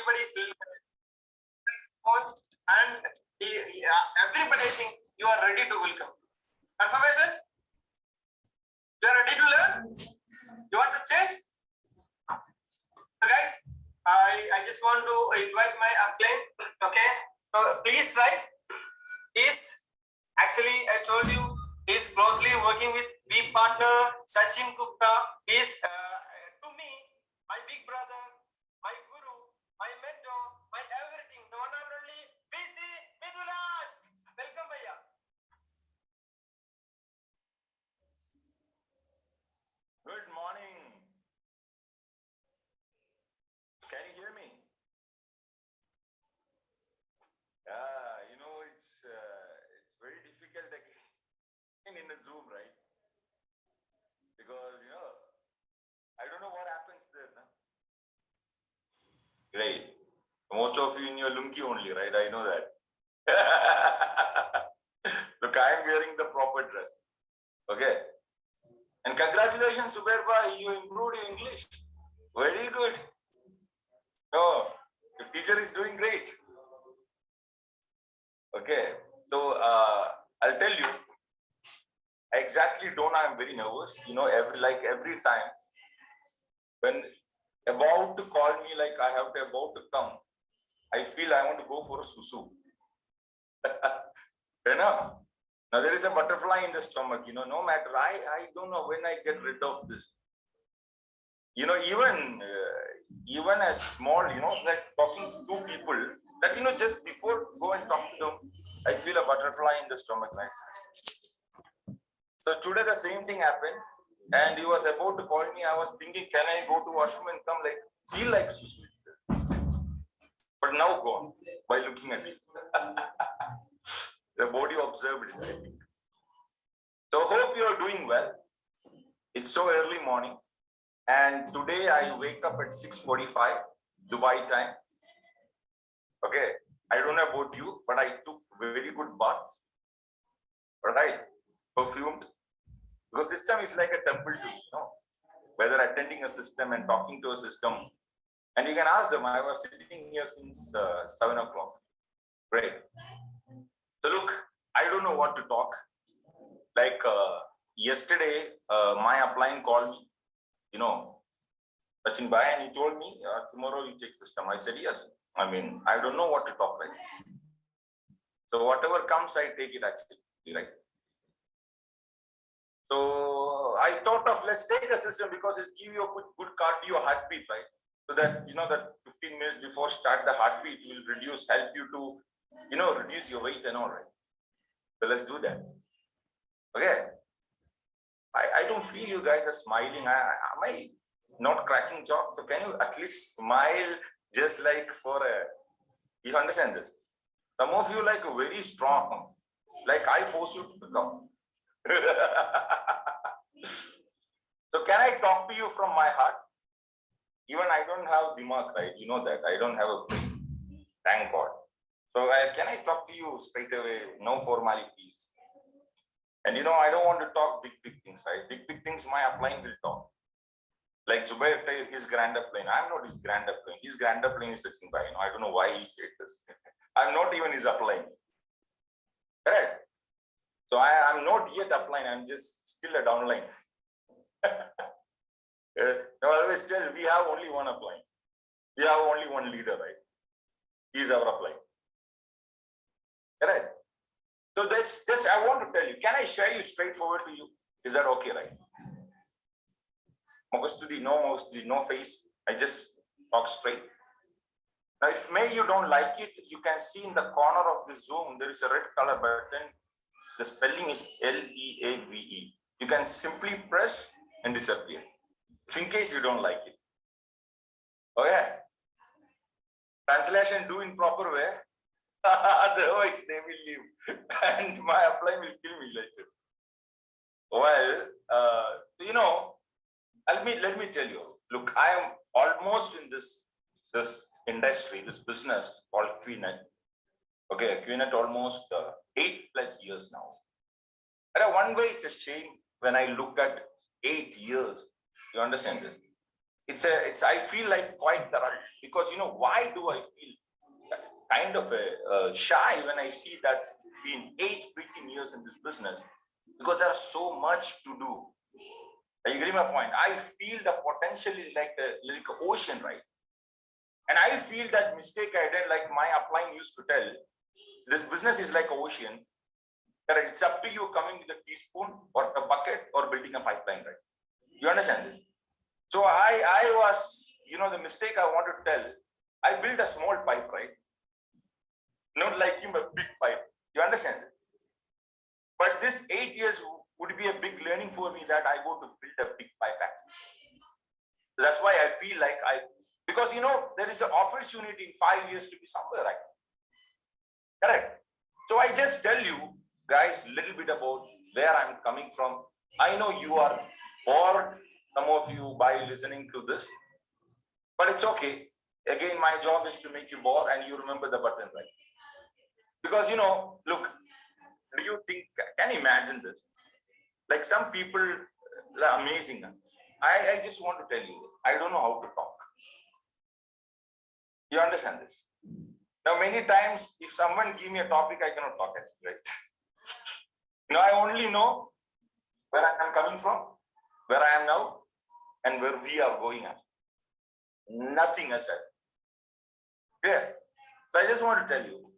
everybody is and everybody, I think you are ready to welcome. Confirmation? You are ready to learn? You want to change? So guys, I just want to invite my upline. Okay, so please write. Is actually I told you is closely working with B partner Sachin Gupta. Is to me my big brother, my guru, my mentor, my everything. The one and only VC MIDULAJ. Welcome, Bhaiya. Good morning. Can you hear me? You know, it's very difficult again in a Zoom, right? Because, you know, I don't know what happens there. No? Right. Most of you in your lungi only, right? I know that. Look, I am wearing the proper dress. Okay. And congratulations, Suberba, you improved your English. Very good. No, the teacher is doing great. Okay, so I'll tell you, I exactly don't, I'm very nervous. You know, every time when about to call me, like I have to about to come, I feel I want to go for a susu. You know, now there is a butterfly in the stomach, you know, no matter, I don't know when I get rid of this. You know, even as small, you know, like talking to two people, that, you know, just before go and talk to them, I feel a butterfly in the stomach, right? So today the same thing happened, and he was about to call me. I was thinking, can I go to washroom and come, like, feel like susu. But now gone by looking at it. The body observed it, I think. So hope you are doing well. It's so early morning. And today I wake up at 6:45 Dubai time. Okay, I don't know about you, but I took very good bath. Right, perfumed. Because system is like a temple to me, you know, whether attending a system and talking to a system. And you can ask them. I was sitting here since 7 o'clock. Great. So look, I don't know what to talk. Like yesterday, my upline called me. You know, Sachin Bhai, and he told me, tomorrow you take system. I said, yes. I mean, I don't know what to talk like. So whatever comes, I take it actually, right? So I thought of, let's take a system because it's give you a good cardio heartbeat, right? So that, you know, that 15 minutes before start, the heartbeat will reduce, help you to, you know, reduce your weight and all, right? So let's do that. Okay. I don't feel you guys are smiling. Am I not cracking jokes? So can you at least smile just like for a, you understand this? Some of you like very strong, like I force you to come. So can I talk to you from my heart? Even I don't have dimag, right? You know that, I don't have a brain, thank God. So can I talk to you straight away, no formalities? And you know, I don't want to talk big things, right? Big things my upline will talk. Like Zubair, his grand upline. I'm not his grand upline. His grand upline is Sachin Bhai. You know, I don't know why he said this. I'm not even his upline. Correct? So I'm not yet upline. I'm just still a downline. I always tell, we have only one upline. We have only one leader, right? He is our upline. Correct? So this I want to tell you. Can I share you straightforward to you? Is that okay, right? Mostly, no face. I just talk straight. Now, if you don't like it, you can see in the corner of the Zoom, there is a red color button. The spelling is L-E-A-V-E. You can simply press and disappear. If in case you don't like it. Okay. Translation, do in proper way. Otherwise, they will leave. And my upline will kill me later. Well, you know, let me tell you. Look, I am almost in this industry, this business called qnet. Okay, qnet almost 8+ years now. And one way it's a shame when I look at 8 years. You understand this? It's I feel like quite the because why do I feel kind of shy when I see that it's been 8 freaking years in this business? Because there's so much to do. You agree my point? I feel the potential is like an ocean, right? And I feel that mistake I did, like my upline used to tell, this business is like an ocean. It's up to you coming with a teaspoon or a bucket or building a pipeline, right? You understand this? So I was, the mistake I want to tell, I built a small pipe, right? Not like him, a big pipe. You understand? But this 8 years would be a big learning for me that I go to build a big pipe actually. That's why I feel like because there is an opportunity in 5 years to be somewhere, right? Correct. So I just tell you guys a little bit about where I'm coming from. I know you are bored, some of you, by listening to this, but it's okay. Again, my job is to make you bored and you remember the button, right? Because look, do you think, can you imagine this? Like some people are amazing. I just want to tell you, I don't know how to talk. You understand this? Now, many times, if someone give me a topic, I cannot talk at it, right? I only know where I am coming from, where I am now, and where we are going at. Nothing else. Yeah. So I just want to tell you,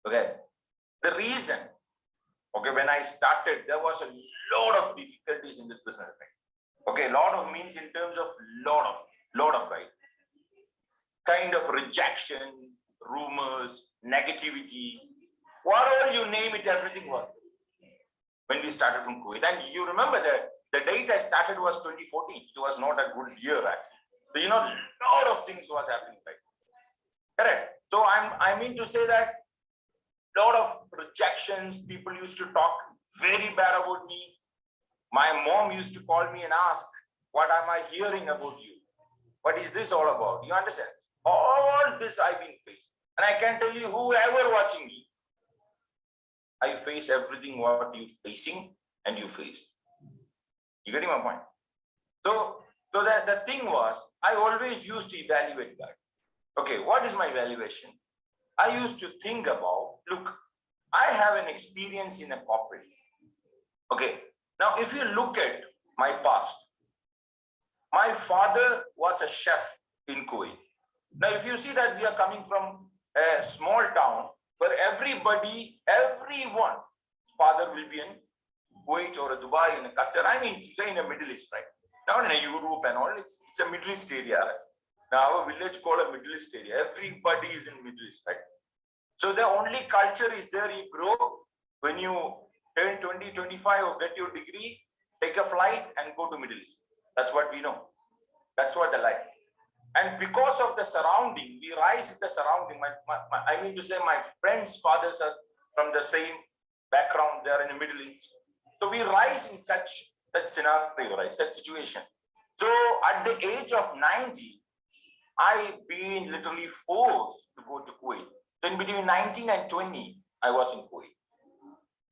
okay, the reason, okay, when I started, there was a lot of difficulties in this business, right? Okay, lot of means in terms of lot of, right? Kind of rejection, rumors, negativity, whatever you name it, everything was there when we started from Kuwait. And you remember that the date I started was 2014. It was not a good year actually. So lot of things was happening, right? Correct. So I mean to say that lot of rejections, people used to talk very bad about me. My mom used to call me and ask, what am I hearing about you? What is this all about? You understand? All this I've been faced. And I can tell you, whoever watching me, I face everything what you facing and you faced. You getting my point? So that the thing was, I always used to evaluate that. Okay, what is my evaluation? I used to think about, look, I have an experience in a corporate. Okay, now if you look at my past, my father was a chef in Kuwait. Now, if you see that we are coming from a small town where everyone's father will be in Kuwait or Dubai, in Qatar, I mean, say in the Middle East, right? Not in Europe and all, it's a Middle East area. Right? Now, our village called a Middle East area. Everybody is in Middle East, right? So the only culture is there, you grow, when you turn 20, 25 or get your degree, take a flight and go to Middle East. That's what we know. That's what the life. And because of the surrounding, we rise in the surrounding. I mean to say my friends' fathers are from the same background, they are in the Middle East. So we rise in such scenario, right? Such situation. So at the age of 90, I've been literally forced to go to Kuwait. Then between 19 and 20, I was in Kuwait.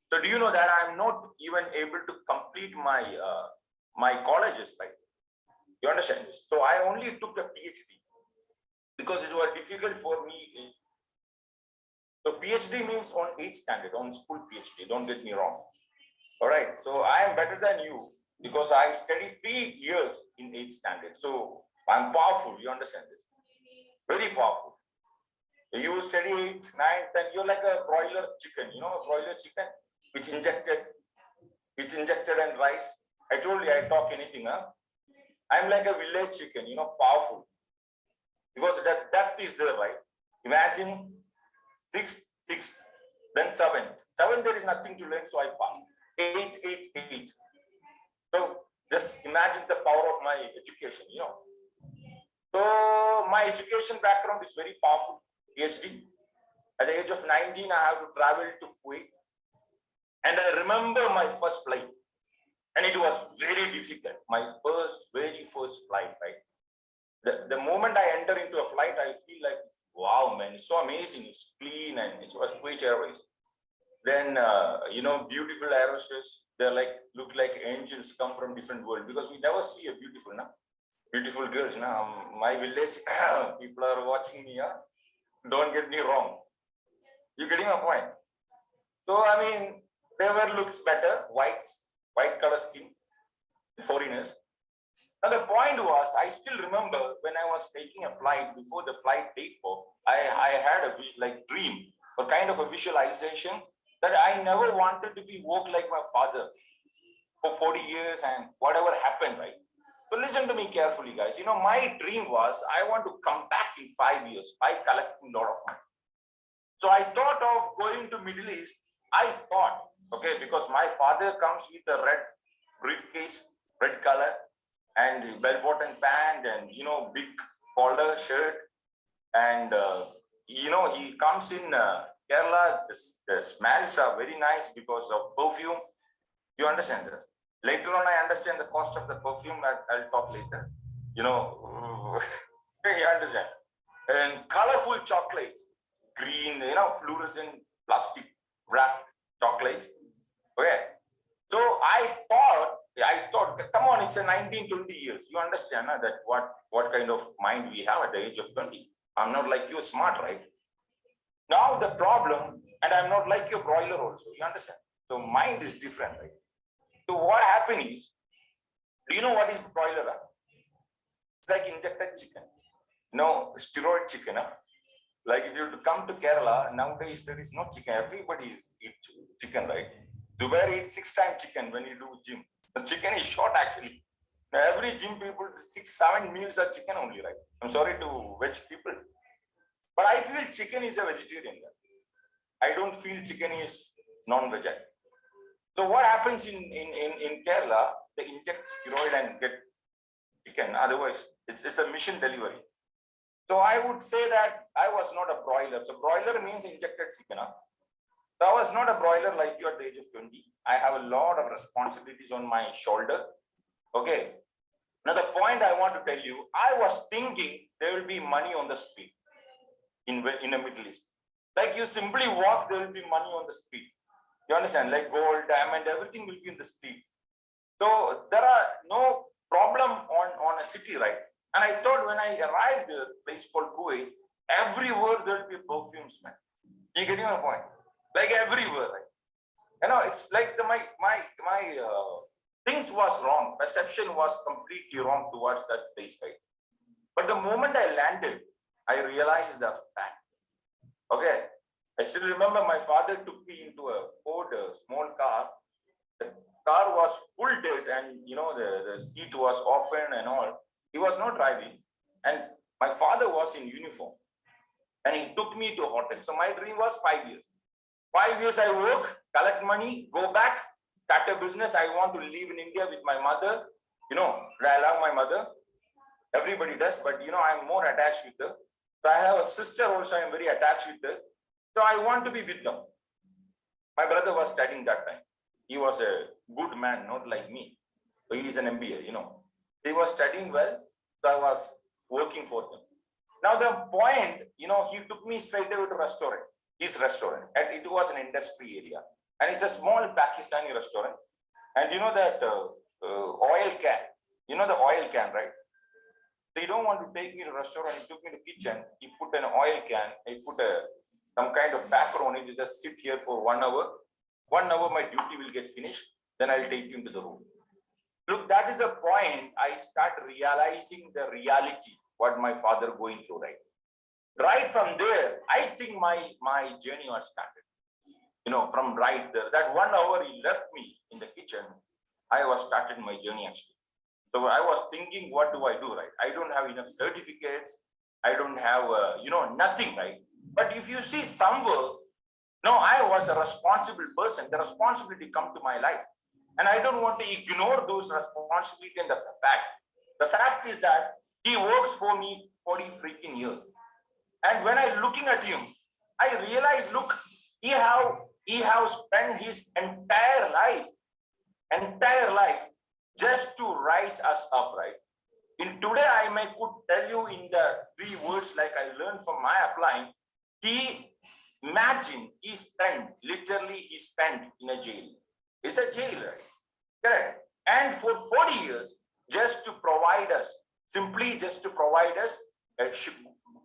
So do you know that I'm not even able to complete my my colleges, right? You understand this? So I only took a PhD because it was difficult for me. So PhD means on 8th standard, on school PhD. Don't get me wrong. All right. So I am better than you because I studied 3 years in 8th standard. So I'm powerful. You understand this? Very powerful. You study 8th, 9th, and you're like a broiler chicken. You know, a broiler chicken which injected and rice. I told you I talk anything, huh? I'm like a village chicken, powerful. Because that depth is there, right? Imagine 6th, then 7th. 7th, there is nothing to learn, so I passed. 8th. So just imagine the power of my education, So my education background is very powerful. PhD. At the age of 19, I have to travel to Kuwait. And I remember my first flight. And it was very difficult. My very first flight, right? The moment I enter into a flight, I feel like, wow, man, it's so amazing. It's clean and it was Kuwait Airways. Then, beautiful aerostations, they're like, look like angels come from different world because we never see a beautiful, no? beautiful girls. Now, my village, people are watching me. Huh? Don't get me wrong. You getting my point? So, I mean, they were looks better, white color skin, foreigners. Now, the point was, I still remember when I was taking a flight, before the flight take off, I had a dream or kind of a visualization that I never wanted to be woke like my father for 40 years and whatever happened, right? So listen to me carefully, guys. You know, my dream was I want to come back in 5 years by collecting a lot of money. So I thought of going to Middle East. I thought, okay, because my father comes with a red briefcase, red color, and bell-bottom pant, and big collar shirt, and he comes in Kerala. The smells are very nice because of perfume. You understand this? Later on, I understand the cost of the perfume. I'll talk later. You understand. And colorful chocolates, green, fluorescent plastic wrapped chocolates. Okay. So I thought, come on, it's a 19-20 years. You understand that what kind of mind we have at the age of 20. I'm not like you, smart, right? Now the problem, and I'm not like your broiler also. You understand? So mind is different, right? So what happened is, do you know what is broiler? It's like injected chicken. Steroid chicken. Like if you come to Kerala, nowadays there is no chicken. Everybody eats chicken, right? Zubair eats 6 times chicken when you do gym. The chicken is short actually. Now every gym people, 6-7 meals are chicken only, right? I'm sorry to veg people. But I feel chicken is a vegetarian. I don't feel chicken is non-veg. So what happens in Kerala, they inject steroid and get chicken. Otherwise, it's a mission delivery. So I would say that I was not a broiler. So broiler means injected chicken. So I was not a broiler like you at the age of 20. I have a lot of responsibilities on my shoulder. Okay. Now the point I want to tell you, I was thinking there will be money on the street in the Middle East. Like you simply walk, there will be money on the street. You understand? Like gold, diamond, everything will be in the street. So there are no problem on a city, right? And I thought when I arrived at a place called Kuwait, everywhere there will be perfumes, man. You getting my point? Like everywhere, right? It's like my things was wrong. Perception was completely wrong towards that place, right? But the moment I landed, I realized the fact. Okay. I still remember my father took me into a Ford small car. The car was full dirt and the seat was open and all. He was not driving, and my father was in uniform, and he took me to a hotel. So my dream was 5 years. 5 years I work, collect money, go back, start a business. I want to live in India with my mother. I love my mother. Everybody does, but I'm more attached with her. So I have a sister also. I'm very attached with her. So I want to be with them. My brother was studying that time. He was a good man, not like me. So he is an MBA. He was studying well, so I was working for them. Now the point, he took me straight away to his restaurant, and it was an industry area. And it's a small Pakistani restaurant. And that oil can, the oil can, right? They don't want to take me to restaurant. He took me to kitchen. He put an oil can. He put some kind of backer on it. You just sit here for 1 hour. 1 hour, my duty will get finished. Then I'll take you into the room. Look, that is the point. I start realizing the reality, what my father going through, right? Right from there, I think my journey was started. From right there, that 1 hour he left me in the kitchen, I was started my journey actually. So I was thinking, what do I do, right? I don't have enough certificates. I don't have, nothing, right? But if you see somewhere, I was a responsible person. The responsibility come to my life. And I don't want to ignore those responsibilities and the fact. The fact is that he works for me 40 freaking years. And when I looking at him, I realize, look, he have spent his entire life just to rise us up, right? In today, I could tell you in the 3 words like I learned from my applying, he spent in a jail. It's a jail, right? Correct. And for 40 years, just to provide us simply just to provide us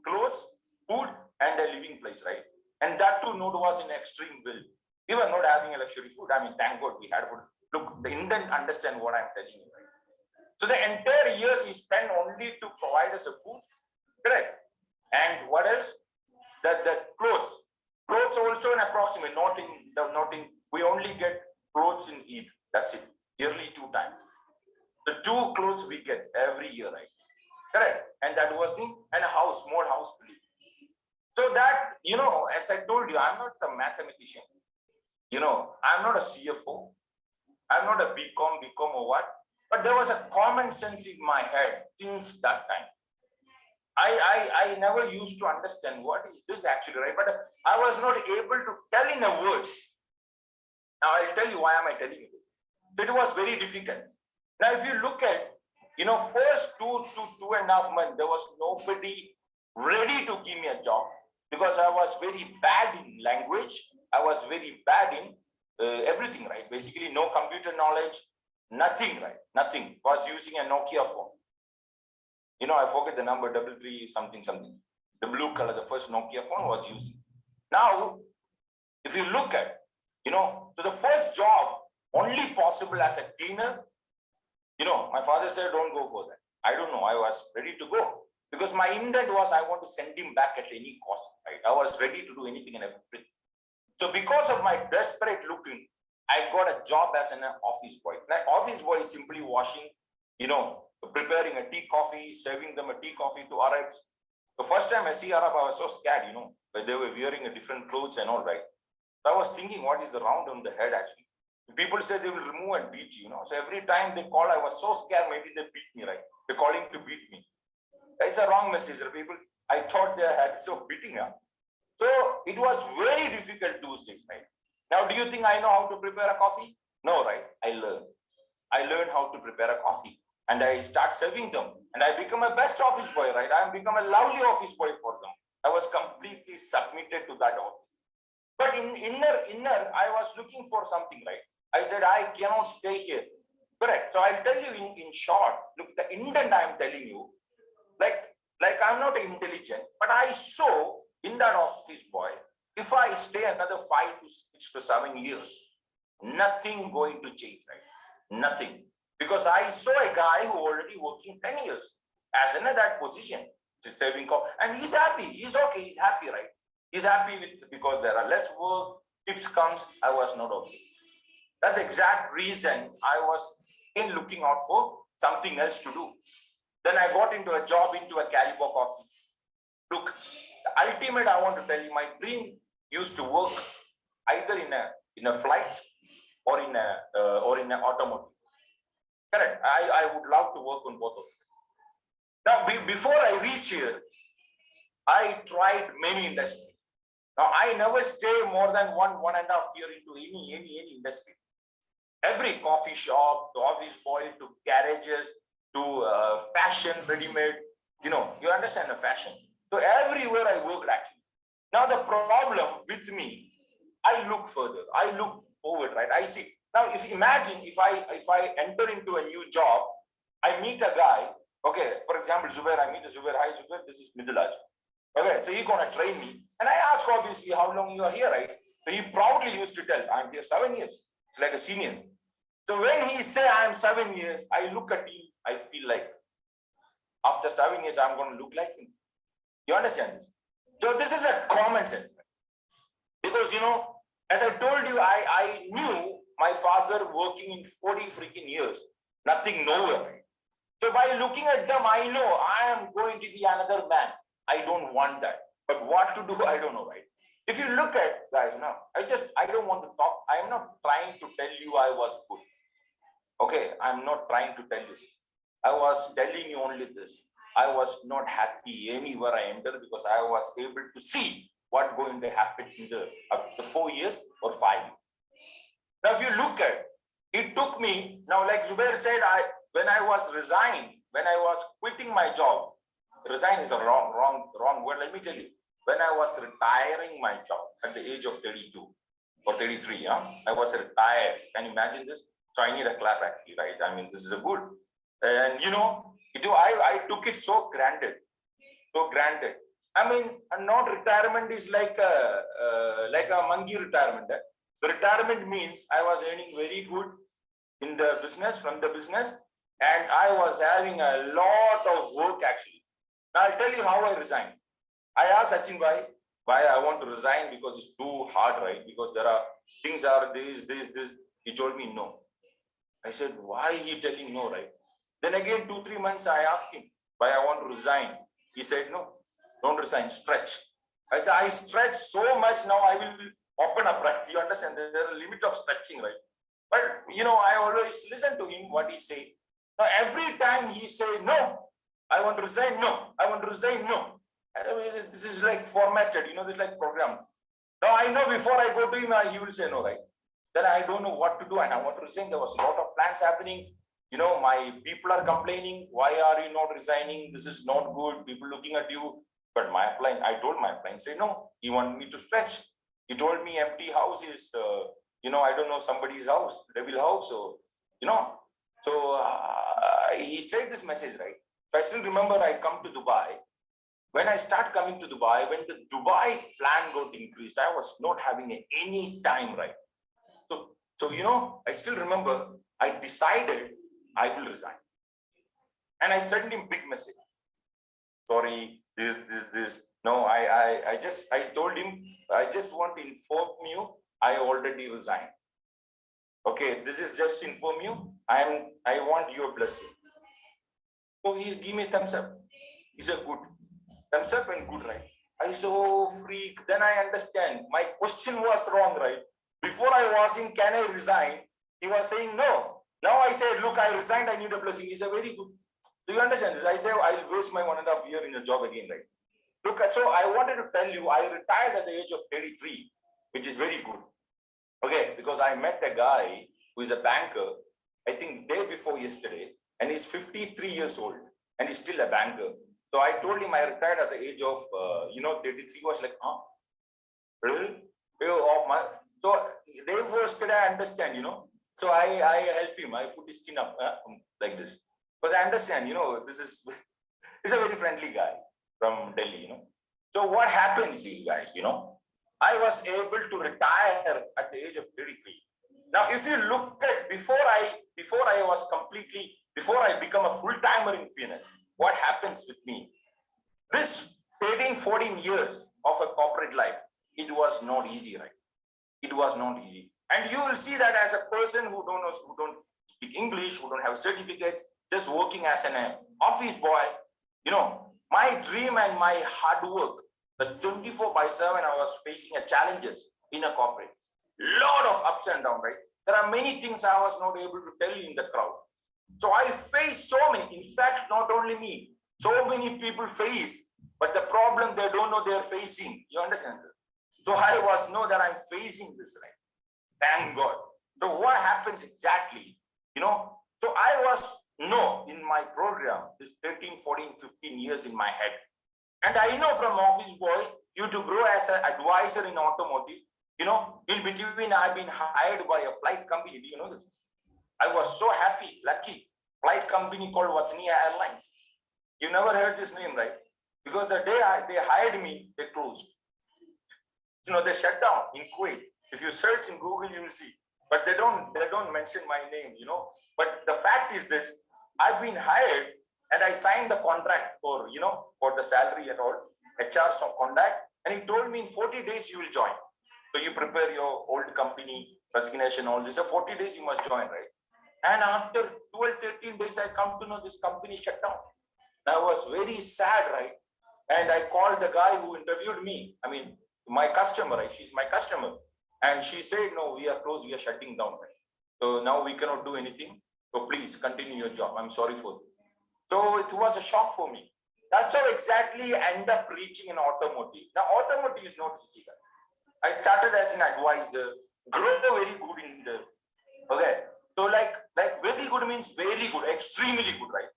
clothes, food, and a living place, right? And that too, note was in extreme will. We were not having a luxury food. I mean, thank God we had food. Look, the Indian understand what I'm telling you, right? So the entire years he spent only to provide us a food, correct? And what else? The clothes. Clothes also an approximate, not in, we only get clothes in Eid. That's it. Yearly 2 times. The 2 clothes we get every year, right? Correct. And that was in and a house, small house. So that, as I told you, I'm not a mathematician. I'm not a CFO. I'm not a BCom or what. But there was a common sense in my head since that time. I never used to understand what is this actually, right? But I was not able to tell in a words. Now I'll tell you why am I telling you this. So it was very difficult. Now if you look at, first 2 to 2.5 months, there was nobody ready to give me a job because I was very bad in language. I was very bad in everything, right? Basically no computer knowledge, nothing, right? Nothing. Was using a Nokia phone. I forget the number, 33 something. The blue color, the first Nokia phone was using. Now, if you look at, so the first job only possible as a cleaner, my father said, don't go for that. I don't know. I was ready to go because my intent was I want to send him back at any cost, right? I was ready to do anything and everything. So because of my desperate looking, I got a job as an office boy. Now, office boy is simply washing, preparing a tea coffee, serving them a tea coffee to Arabs. The first time I see Arab, I was so scared, but they were wearing a different clothes and all, right? So I was thinking, what is the round on the head actually? People say they will remove and beat you, So every time they call, I was so scared, maybe they beat me, right? They're calling to beat me. It's a wrong message. People, I thought they had of beating up. So it was very difficult those days, right? Now, do you think I know how to prepare a coffee? No, right? I learned how to prepare a coffee and I start serving them and I become a best office boy, right? I become a lovely office boy for them. I was completely submitted to that office. But in inner, I was looking for something, right? I said, I cannot stay here. Correct. So I'll tell you in short, look, the intent I'm telling you, like I'm not intelligent, but I saw in that office boy, if I stay another 5 to 6 to 7 years, nothing going to change, right? Nothing. Because I saw a guy who already working 10 years as in that position, saving cost, and he's happy. He's okay. He's happy, right? He's happy with because there are less work, tips comes. I was not okay. That's the exact reason I was in looking out for something else to do. Then I got into a job into a Caliber coffee. Look, the ultimate I want to tell you, my dream used to work either in a flight or in an automotive. Correct. I would love to work on both of them. Now, before I reach here, I tried many industries. Now, I never stay more than 1.5 years into any industry. Every coffee shop, to office boy, to garages, to fashion, ready-made, you understand the fashion. So everywhere I worked actually. Now the problem with me, I look further, I look forward, right? I see. Now, if imagine if I enter into a new job, I meet a guy, okay, for example, Zubair, I meet a Zubair, hi Zubair, this is Midulaj. Okay, so he's gonna train me. And I ask obviously how long you are here, right? So he proudly used to tell, I'm here 7 years. It's like a senior. So when he say I'm 7 years, I look at him, I feel like after 7 years, I'm going to look like him. You understand this? So this is a common sense. Because, as I told you, I knew my father working in 40 freaking years, nothing nowhere. Right? So by looking at them, I know I am going to be another man. I don't want that. But what to do, I don't know, right? If you look at, guys, now, I don't want to talk. I am not trying to tell you I was good. Okay, I'm not trying to tell you this. I was telling you only this. I was not happy anywhere I entered because I was able to see what going to happen in the 4 years or 5 years. Now, if you look at, it took me, now like Zubair said, when I was resigning, when I was quitting my job, resign is a wrong word, let me tell you. When I was retiring my job at the age of 32 or 33, I was retired. Can you imagine this? So I need a clap actually, right? I mean, this is a good. And I took it so granted, so granted. I mean, a non-retirement is like a monkey retirement. The retirement means I was earning very good in the business, from the business, and I was having a lot of work actually. Now I'll tell you how I resigned. I asked Sachin why I want to resign because it's too hard, right? Because there are things are this. He told me no. I said, why he telling no, right? Then again, 2-3 months I asked him why I want to resign. He said, no, don't resign, stretch. I said, I stretch so much now I will open up, right? You understand? There's a limit of stretching, right? But, I always listen to him, what he say. Now, every time he say, no, I want to resign, no, I want to resign, no. This is like formatted, this is like programmed. Now, I know before I go to him, he will say no, right? Then I don't know what to do and I want to resign. There was a lot of plans happening. My people are complaining. Why are you not resigning? This is not good. People looking at you. But I told my upline, say no. He wanted me to stretch. He told me empty house is, I don't know, somebody's house, devil house. So, he said this message, right? So I still remember I come to Dubai. When I start coming to Dubai, when the Dubai plan got increased, I was not having any time, right? So, I still remember I decided I will resign. And I sent him big message. Sorry, this. No, I told him, I just want to inform you, I already resigned. Okay, this is just inform you. I want your blessing. So he give me thumbs up. He said good. Thumbs up and good, right? I so freak. Then I understand. My question was wrong, right? Before I was in, can I resign? He was saying no. Now I said, look, I resigned, I need a blessing. He said, very good. Do you understand this? I said, I'll waste my 1.5 years in a job again, right? Look, so I wanted to tell you, I retired at the age of 33, which is very good. Okay, because I met a guy who is a banker, I think day before yesterday, and he's 53 years old, and he's still a banker. So I told him I retired at the age of, 33. He was like, huh? Really? So day before yesterday, I understand, So I help him. I put his chin up like this. Because I understand, this is he's a very friendly guy from Delhi, So what happens is, guys, I was able to retire at the age of 33. Now, if you look at before I become a full-timer in qnet, what happens with me? This 13-14 years of a corporate life, it was not easy, right? It was not easy. And you will see that as a person who don't speak English, who don't have certificates, just working as an office boy, my dream and my hard work, the 24/7, I was facing challenges in a corporate. Lot of ups and downs, right? There are many things I was not able to tell you in the crowd. So I faced so many. In fact, not only me, so many people face, but the problem they don't know they're facing. You understand? So I was know that I'm facing this, right? Thank God. So what happens exactly? So I was in my program, this 13, 14, 15 years in my head. And I know from office boy, you to grow as an advisor in automotive, in between I've been hired by a flight company. Do you know this? I was so happy, lucky. Flight company called Watania Airlines. You never heard this name, right? Because the day they hired me, they closed. They shut down in Kuwait. If you search in Google, you will see. But they don't mention my name, But the fact is this, I've been hired and I signed the contract for the salary and all, HR contract. And he told me in 40 days you will join. So you prepare your old company, resignation, all this. So 40 days you must join, right? And after 12, 13 days, I come to know this company shut down. And I was very sad, right? And I called the guy who interviewed me. I mean, my customer, right? She's my customer. And she said, no, we are closed, we are shutting down, right? So now we cannot do anything. So please continue your job. I'm sorry for it. So it was a shock for me. That's how exactly I end up reaching in automotive. Now, automotive is not easy. I started as an advisor, grew very good in the, okay. So like very good means very good, extremely good, right?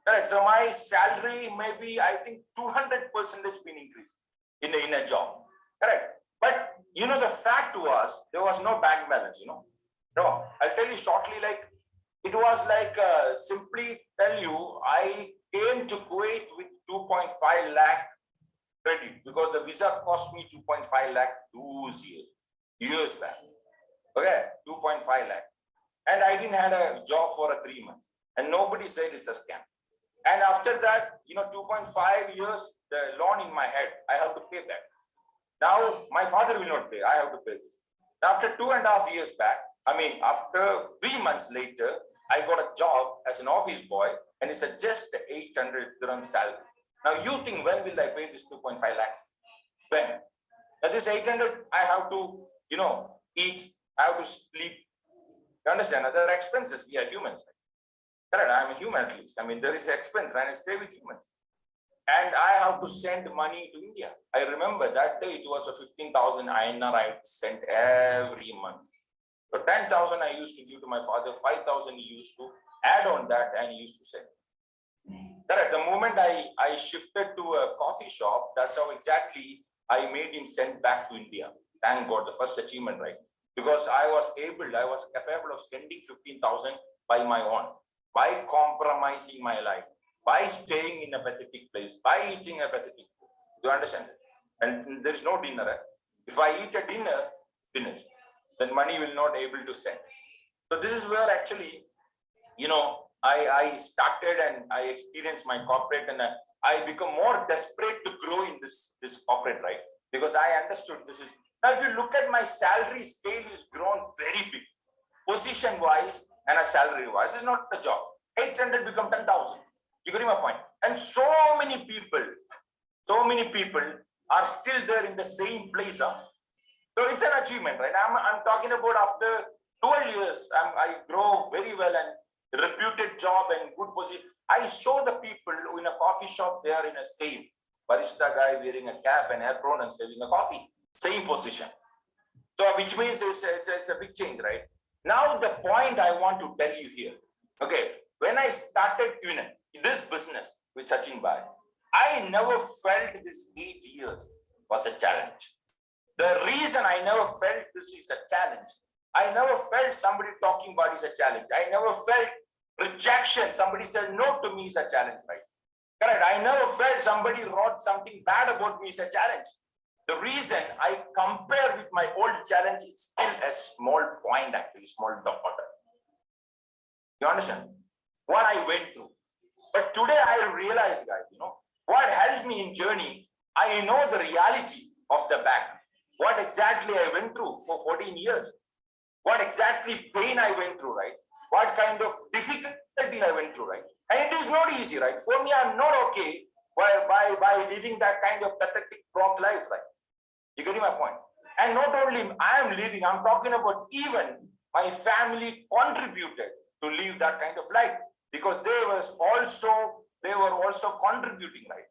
Correct. So my salary maybe, I think 200% been increased in a job. Correct. But the fact was there was no bank balance, No, I'll tell you shortly, like it was like simply tell you, I came to Kuwait with 2.5 lakh credit because the visa cost me 2.5 lakh those years back. Okay, 2.5 lakh. And I didn't have a job for 3 months. And nobody said it's a scam. And after that, 2.5 years, the loan in my head, I have to pay that. Now, my father will not pay. I have to pay this. After 2.5 years back, after 3 months later, I got a job as an office boy, and it's just 800 dirham salary. Now, you think, when will I pay this 2.5 lakh? When? Now, this 800, I have to, eat, I have to sleep. You understand? There are expenses. We are humans. Correct? I'm a human at least. There is expense when I stay with humans. And I have to send money to India. I remember that day it was a 15,000 INR I sent every month. So 10,000 I used to give to my father, 5,000 he used to add on that and he used to send. Correct. The moment I shifted to a coffee shop, that's how exactly I made him send back to India. Thank God, the first achievement, right? Because I was capable of sending 15,000 by my own, by compromising my life, by staying in a pathetic place, by eating a pathetic food. Do you understand? And there is no dinner. If I eat a dinner, finish, then money will not able to send. So this is where actually, I started and I experienced my corporate, and I become more desperate to grow in this corporate, right? Because I understood this is, now if you look at my salary scale is grown very big, position wise and a salary wise. It's not the job. 800 become 10,000. You get my point? And so many people are still there in the same place. So it's an achievement, right? I'm talking about after 12 years, I grow very well and reputed job and good position. I saw the people in a coffee shop, they are in a same barista guy wearing a cap and apron and serving a coffee, same position. So which means it's a big change, right? Now the point I want to tell you here, okay, when I started qnet, this business with Sachin Bhai, I never felt this 8 years was a challenge. The reason I never felt this is a challenge, I never felt somebody talking about is a challenge. I never felt rejection. Somebody said no to me is a challenge, right? Correct. I never felt somebody wrote something bad about me is a challenge. The reason I compare with my old challenge is still a small point, actually, small dot. You understand what I went through? But today I realize, guys, what helped me in journey, I know the reality of the back. What exactly I went through for 14 years. What exactly pain I went through, right? What kind of difficulty I went through, right? And it is not easy, right? For me, I'm not okay by living that kind of pathetic, broke life, right? You get my point? And not only I am living, I'm talking about even my family contributed to live that kind of life because they were also contributing, right?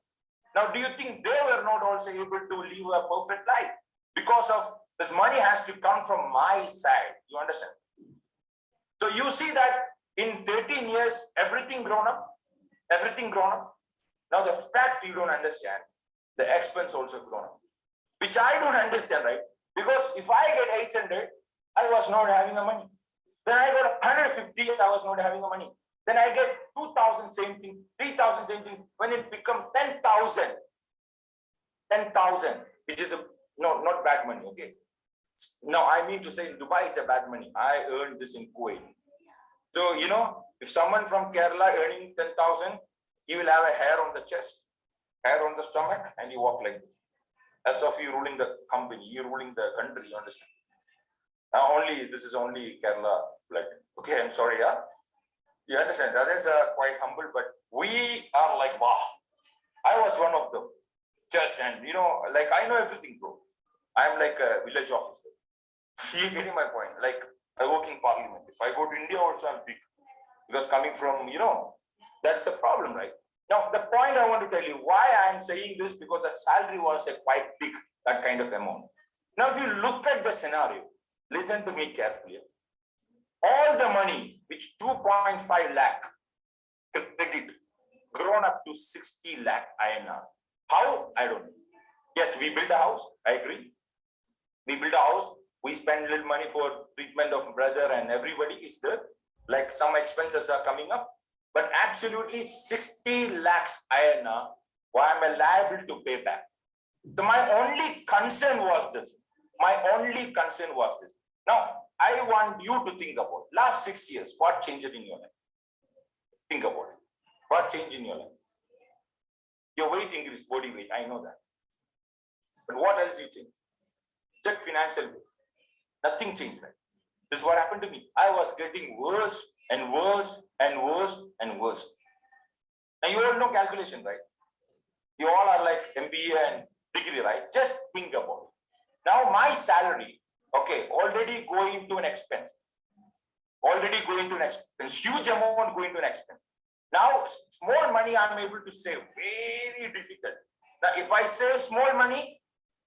Now, do you think they were not also able to live a perfect life? Because of this money has to come from my side. You understand? So you see that in 13 years, everything grown up. Now the fact you don't understand, the expense also grown up, which I don't understand, right? Because if I get 800, I was not having the money. Then I got 150, I was not having the money. Then I get 2,000, same thing, 3,000, same thing. When it become 10,000, which is not bad money, okay? No, I mean to say in Dubai, it's a bad money. I earned this in Kuwait. So, if someone from Kerala earning 10,000, he will have a hair on the chest, hair on the stomach, and he walk like this. As of you ruling the company, you ruling the country, you understand? Now this is only Kerala blood. Okay, I'm sorry, yeah? You understand? Others are quite humble, but we are like, wow. I was one of them. And like I know everything, bro. I'm like a village officer. You getting my point? Like I work in parliament. If I go to India also, I'm big. Because coming from, that's the problem, right? Now, the point I want to tell you why I'm saying this, because the salary was a quite big, that kind of amount. Now, if you look at the scenario, listen to me carefully. All the money, which 2.5 lakh credit, grown up to 60 lakh INR. How? I don't know. Yes, we built a house. I agree. We built a house. We spend little money for treatment of brother and everybody is there. Like some expenses are coming up. but absolutely 60 lakhs INR I am liable to pay back. So my only concern was this. Now, I want you to think about last 6 years, what changed in your life? Think about it. What changed in your life? Your weight increased, body weight, I know that. But what else you changed? Check financial weight. Nothing changed, right? This is what happened to me. I was getting worse and worse and worse and worse. Now you all know calculation, right? You all are like MBA and degree, right? Just think about it. Now my salary, okay, already going to an expense. Huge amount going to an expense. Now, small money I'm able to save, very difficult. Now, if I save small money,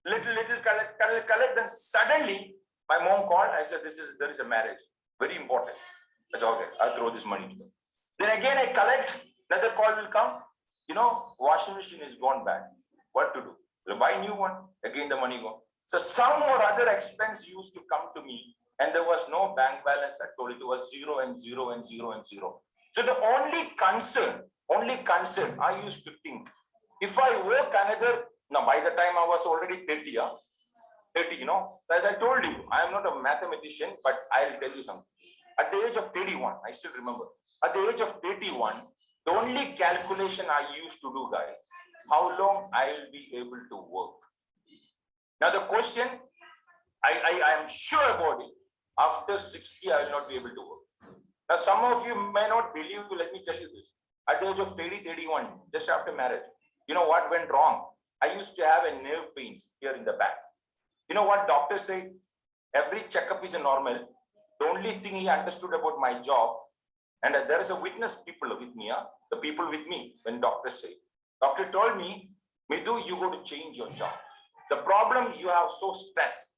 little collect, then suddenly my mom called. I said, there is a marriage, very important. That's okay. I'll throw this money to them. Then again I collect. Another call will come. Washing machine is gone bad. What to do? We'll buy a new one. Again the money gone. So some or other expense used to come to me, and there was no bank balance at all. It was zero and zero and zero and zero. So the only concern I used to think, if I work another, now by the time I was already 30, 30, as I told you, I am not a mathematician, but I'll tell you something. At the age of 31, I still remember, at the age of 31, the only calculation I used to do, guys, how long I will be able to work. Now the question, I am sure about it, after 60, I will not be able to work. Now some of you may not believe, let me tell you this. At the age of 30, 31, just after marriage, you know what went wrong? I used to have a nerve pains here in the back. You know what doctors say? Every checkup is a normal. The only thing he understood about my job, and there is a witness people with me, the people with me, when doctors say, doctor told me, Midu, you got to change your job. The problem you have so stress.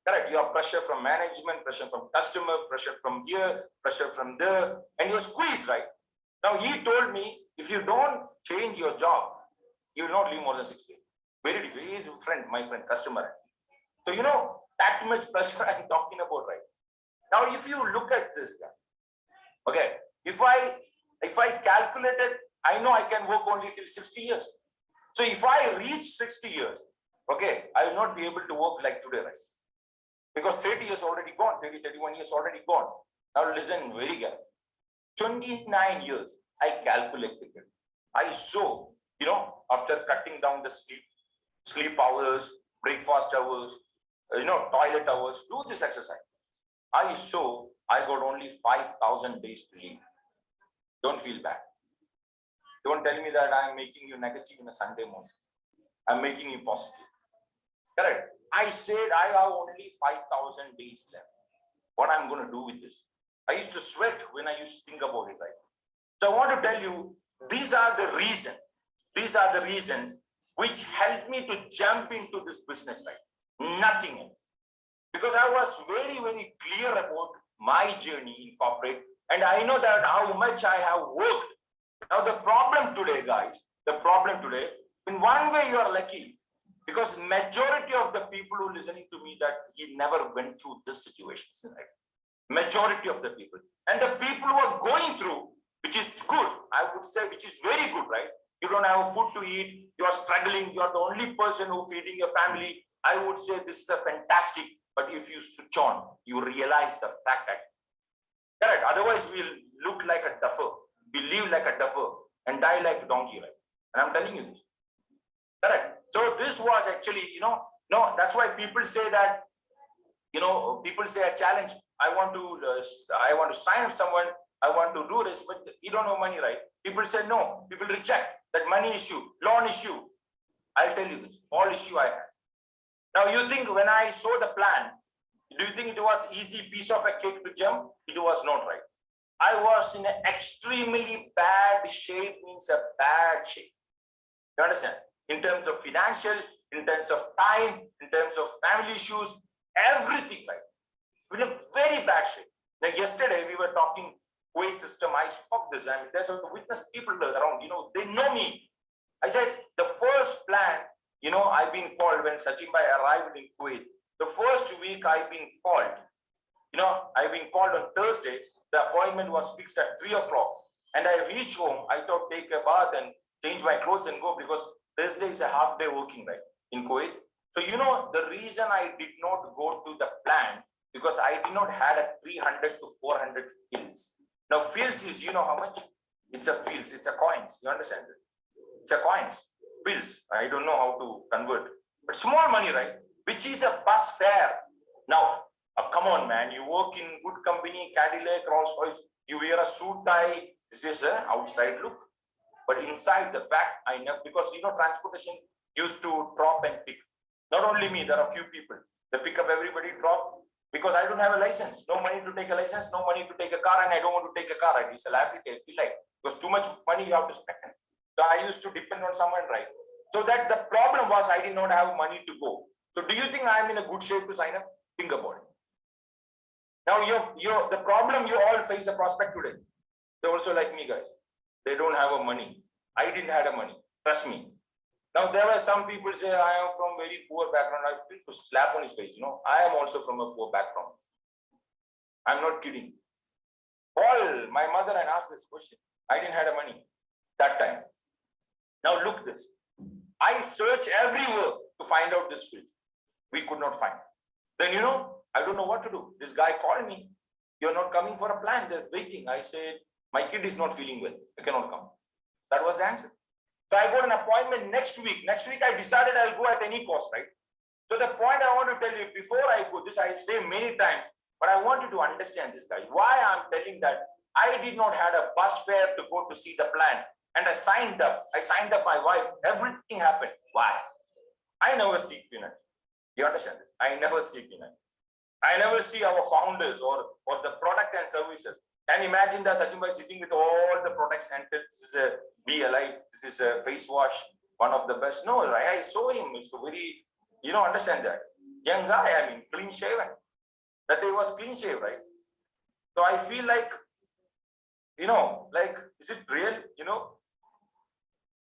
Correct, you have pressure from management, pressure from customer, pressure from here, pressure from there, and you're squeezed, right? Now he told me, if you don't change your job, you will not live more than 6 days. Very difficult. He is a friend, my friend, customer. So that much pressure I'm talking about, right? Now, if you look at this guy, okay, if I calculated, I know I can work only till 60 years. So if I reach 60 years, okay, I will not be able to work like today, right? Because 30 years already gone, 30, 31 years already gone. Now listen very carefully. 29 years, I calculated it. I saw, after cutting down the sleep hours, breakfast hours, toilet hours, do this exercise. I saw I got only 5,000 days to live. Don't feel bad. Don't tell me that I'm making you negative in a Sunday morning. I'm making you positive. Correct. I said I have only 5,000 days left. What I'm going to do with this? I used to sweat when I used to think about it, right? So I want to tell you, these are the reasons. These are the reasons which helped me to jump into this business, right? Nothing else. Because I was very, very clear about my journey in corporate, and I know that how much I have worked. Now the problem today, guys, in one way you are lucky, because majority of the people who are listening to me, that he never went through this situation, right? Majority of the people. And the people who are going through, which is good, I would say, which is very good, right? You don't have food to eat, you are struggling, you are the only person who feeding your family. I would say this is a fantastic, but if you switch on, you realize the fact that, correct, otherwise we'll look like a duffer, we live like a duffer and die like a donkey, right? And I'm telling you this. Correct. So this was actually, no, that's why people say that, people say a challenge. I want to sign up someone. I want to do this, but you don't have money, right? People say no. People reject that money issue, loan issue. I'll tell you this, all issue I had. Now you think when I saw the plan, do you think it was easy piece of a cake to jump? It was not, right? I was in an extremely bad shape, means a bad shape. You understand? In terms of financial, in terms of time, in terms of family issues, everything, right? In a very bad shape. Now, yesterday we were talking Kuwait system. I spoke this. I mean, there's a witness people around, they know me. I said, the first plan, I've been called when Sachin Bhai arrived in Kuwait. The first week I've been called, I've been called on Thursday. The appointment was fixed at 3 o'clock. And I reach home, I thought take a bath and change my clothes and go, because Thursday is a half day working, right, in Kuwait. So, the reason I did not go to the plant, because I did not had a 300 to 400 fields. Now fields is, how much? It's a fields, it's a coins, you understand it? It's a coins, fields. I don't know how to convert, but small money, right? Which is a bus fare. Now, come on, man, you work in good company, Cadillac, Rolls Royce, you wear a suit tie, this is an outside look. But inside the fact, I know, because, transportation used to drop and pick. Not only me, there are a few people. They pick up everybody, drop, because I don't have a license. No money to take a license, no money to take a car, and I don't want to take a car. It's a liability, I feel like, because too much money you have to spend. So I used to depend on someone, right? So that the problem was I did not have money to go. So do you think I'm in a good shape to sign up? Think about it. Now, the problem you all face a prospect today. They're also like me, guys. They don't have a money. I didn't have a money. Trust me. Now, there were some people say, I am from very poor background. I feel to slap on his face. I am also from a poor background. I'm not kidding. Call my mother and ask this question. I didn't have a money that time. Now, look this. I searched everywhere to find out this field. We could not find. Then, I don't know what to do. This guy called me. You're not coming for a plan. They're waiting. I said, my kid is not feeling well. I cannot come. That was the answer. So I got an appointment next week. Next week, I decided I'll go at any cost, right? So the point I want to tell you, before I go, this I say many times, but I want you to understand this, guy. Why I'm telling that I did not have a bus fare to go to see the plant. And I signed up. I signed up my wife. Everything happened. Why? I never see qnet. You understand this? I never see qnet. I never see our founders or the product and services. And imagine that Sachin Bhai sitting with all the products and this is a Be Alive, this is a face wash, one of the best. No, right? I saw him. It's a very, understand that. Young guy, clean shaven. That day was clean shave, right? So I feel like, is it real?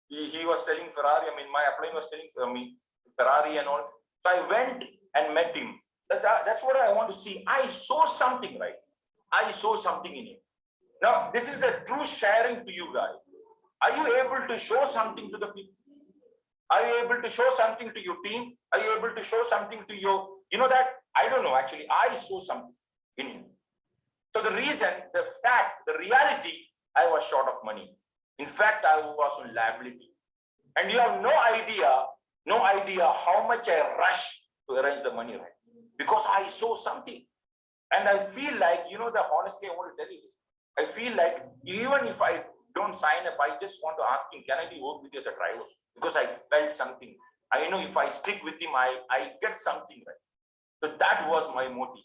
He was telling Ferrari, my upline was telling me Ferrari and all. So I went and met him. That's what I want to see. I saw something, right? I saw something in him. Now, this is a true sharing to you guys. Are you able to show something to the people? Are you able to show something to your team? Are you able to show something to your, that? I don't know, actually. I saw something in him. So the reason, the fact, the reality, I was short of money. In fact, I was on liability. And you have no idea how much I rushed to arrange the money, right? Because I saw something. And I feel like, the honesty I want to tell you is, I feel like even if I don't sign up, I just want to ask him, can I be work with you as a driver? Because I felt something. I know if I stick with him, I get something, right? So that was my motive.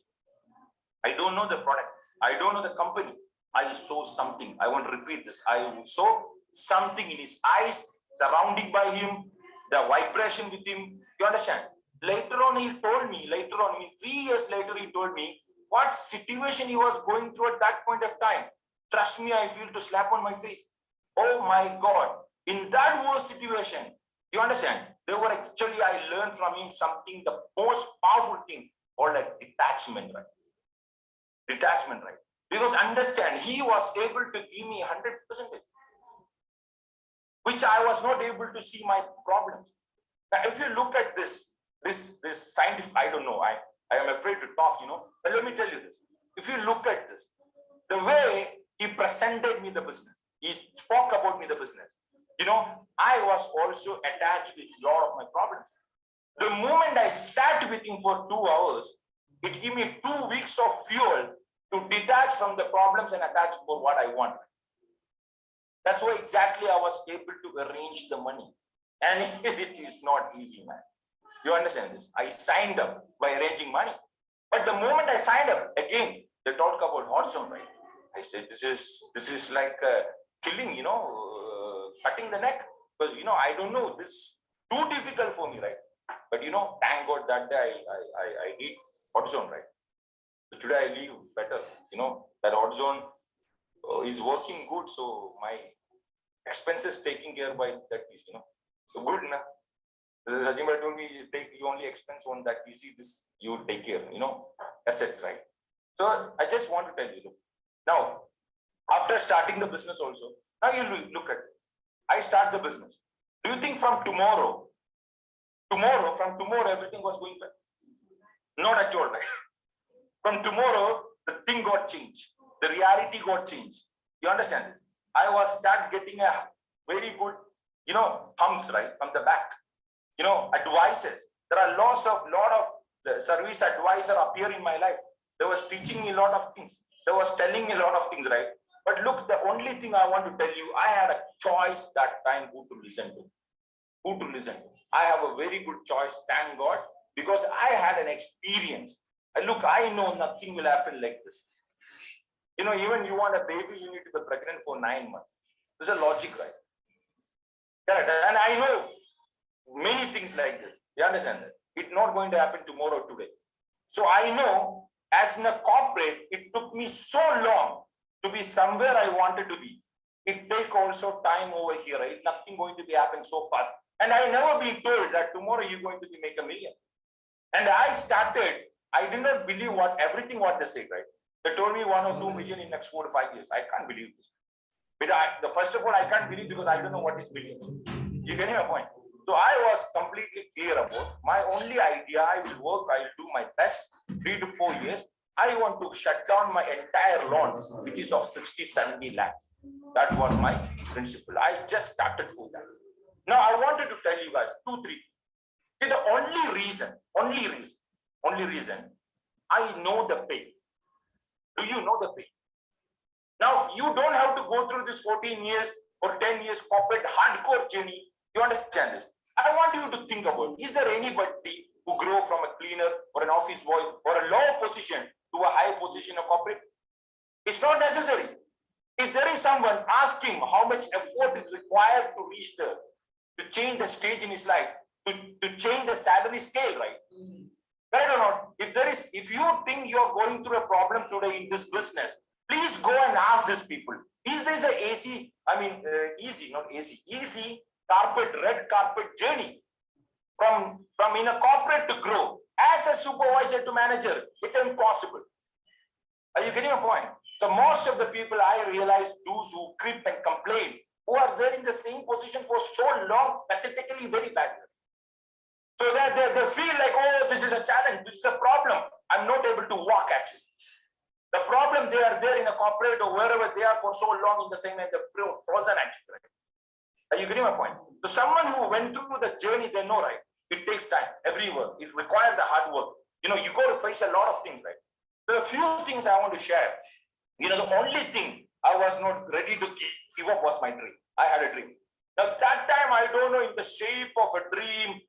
I don't know the product. I don't know the company. I saw something. I want to repeat this. I saw something in his eyes, surrounding by him, the vibration with him. You understand? Later on, he told me, 3 years later, he told me what situation he was going through at that point of time. Trust me, I feel to slap on my face. Oh my God. In that whole situation, you understand? I learned from him something, the most powerful thing, called like detachment, right? Detachment, right? Because understand, he was able to give me 100%, which I was not able to see my problems. Now, if you look at this scientific, I don't know, I am afraid to talk, but let me tell you this. If you look at this, the way he presented me the business, he spoke about me the business, I was also attached with a lot of my problems. The moment I sat with him for 2 hours, it gave me 2 weeks of fuel to detach from the problems and attach for what I want. That's why exactly I was able to arrange the money. And it is not easy, man. You understand this? I signed up by arranging money. But the moment I signed up, again, they talk about horizon, right? I said, this is like killing, cutting the neck. Because, I don't know, this is too difficult for me, right? But, thank God that day I did horizon, right? So today I live better, that horizon is working good. So my expenses taken care by that is, so good, na? Sachin Bhai told me, you only expense on that PC, this you take care, assets, right? So I just want to tell you, look, now, After starting the business also, now you look at it. I start the business. Do you think from tomorrow, everything was going well? Not at all, right? From tomorrow, the thing got changed. The reality got changed. You understand? I was start getting a very good, thumbs, right, from the back. Advices. There are lot of service advisor appear in my life. They was teaching me a lot of things. They was telling me a lot of things, right? But look, the only thing I want to tell you, I had a choice that time who to listen to. I have a very good choice, thank God, because I had an experience. And look, I know nothing will happen like this. Even you want a baby, you need to be pregnant for 9 months. This is a logic, right? Correct. And I know many things like this. You understand that? It's not going to happen tomorrow, today. So I know as in a corporate, it took me so long to be somewhere I wanted to be. It take also time over here, right? Nothing going to be happen so fast. And I never been told that tomorrow you're going to be make $1 million. And I did not believe everything what they say, right? They told me 1 or 2 million in next 4 to 5 years. I can't believe this. But first of all, I can't believe because I don't know what is million. You get my point? So I was completely clear about my only idea. I will work, I will do my best. 3 to 4 years. I want to shut down my entire loan, which is of 60-70 lakhs. That was my principle. I just started for that. Now I wanted to tell you guys 2, 3. See, the only reason, I know the pain. Do you know the pain? Now, you don't have to go through this 14 years or 10 years corporate hardcore journey. You understand this? I want you to think about, is there anybody who grow from a cleaner or an office boy or a low position to a high position of corporate? It's not necessary. If there is someone, ask him how much effort is required to reach there, to change the stage in his life, to change the salary scale, right? Correct or not? If you think you're going through a problem today in this business, please go and ask these people. Is this an easy red carpet journey from in a corporate to grow as a supervisor to manager? It's impossible. Are you getting my point? So most of the people I realize, those who creep and complain, who are there in the same position for so long, pathetically very bad. So that they feel like, oh, this is a challenge, this is a problem. I'm not able to walk actually. The problem, they are there in a corporate or wherever they are for so long in the same and the frozen actually. Are you getting my point? So someone who went through the journey, they know, right? It takes time, every work. It requires the hard work. You got to face a lot of things, right? There are a few things I want to share. The only thing I was not ready to give up was my dream. I had a dream. Now that time, I don't know, in the shape of a dream,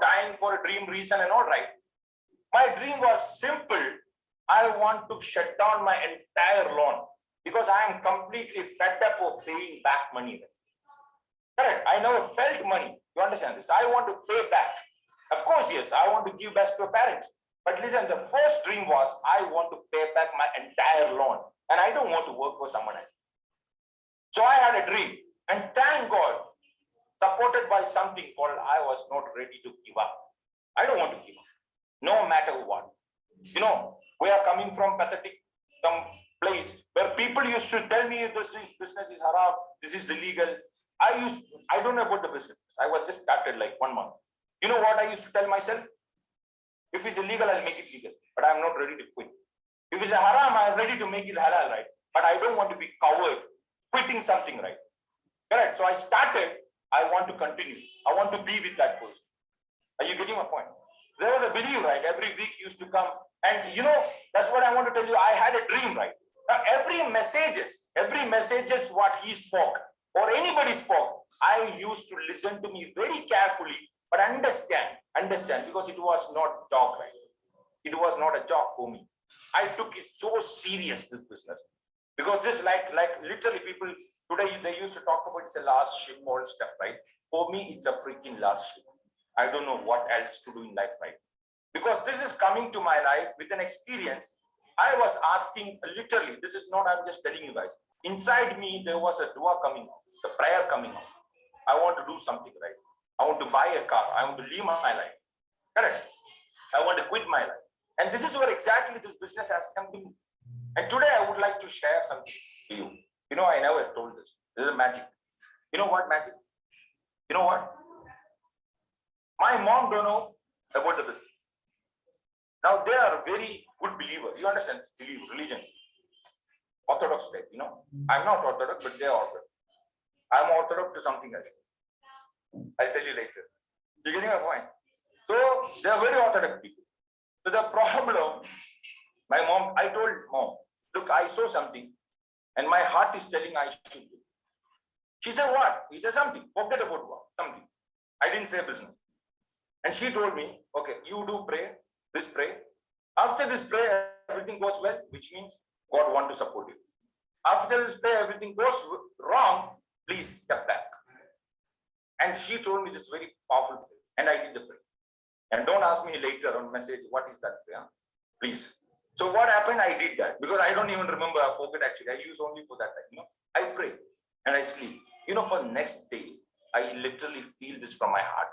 dying for a dream reason and all, right? My dream was simple. I want to shut down my entire loan because I am completely fed up of paying back money. Correct. I never felt money. You understand this? I want to pay back. Of course, yes, I want to give back to parents. But listen, the first dream was I want to pay back my entire loan. And I don't want to work for someone else. So I had a dream. And thank God, supported by something called I was not ready to give up. I don't want to give up, no matter what. We are coming from some place where people used to tell me this business is haram, this is illegal. I don't know about the business. I was just started like 1 month. You know what I used to tell myself? If it's illegal, I'll make it legal, but I'm not ready to quit. If it's a haram, I'm ready to make it halal, right? But I don't want to be covered quitting something, right? Correct. So I started. I want to continue. I want to be with that person. Are you getting my point? There was a belief, right? Every week used to come. And that's what I want to tell you. I had a dream, right? Now, every messages what he spoke or anybody spoke, I used to listen to me very carefully, but understand, because it was not joke, right? It was not a joke for me. I took it so serious, this business, because this like literally people today, they used to talk about it's a last ship, all stuff, right? For me, it's a freaking last ship. I don't know what else to do in life, right? Because this is coming to my life with an experience. I was asking literally, this is not, I'm just telling you guys. Inside me, there was a dua coming out, the prayer coming out. I want to do something, right? I want to buy a car. I want to live my life. Correct? I want to quit my life. And this is where exactly this business has come to me. And today I would like to share something to you. You know, I never told this. This is magic. You know what magic? You know what? My mom don't know about the business. Now they are very good believers. You understand? Believe religion. Orthodox type, you know. I'm not orthodox, but they are orthodox. I'm orthodox to something else. I'll tell you later. You getting my point? So they are very orthodox people. So the problem, my mom, I told mom, look, I saw something and my heart is telling I should do. She said, what? He said something. Forget about what? Something. I didn't say business. And she told me, okay, you do pray, this pray. After this prayer, everything goes well, which means God want to support you. After this prayer, everything goes wrong, please step back. And she told me this very powerful prayer, and I did the prayer. And don't ask me later on message, what is that prayer? Please. So what happened? I did that because I don't even remember. I forget actually. I use only for that time. You know, I pray and I sleep. You know, for next day, I literally feel this from my heart.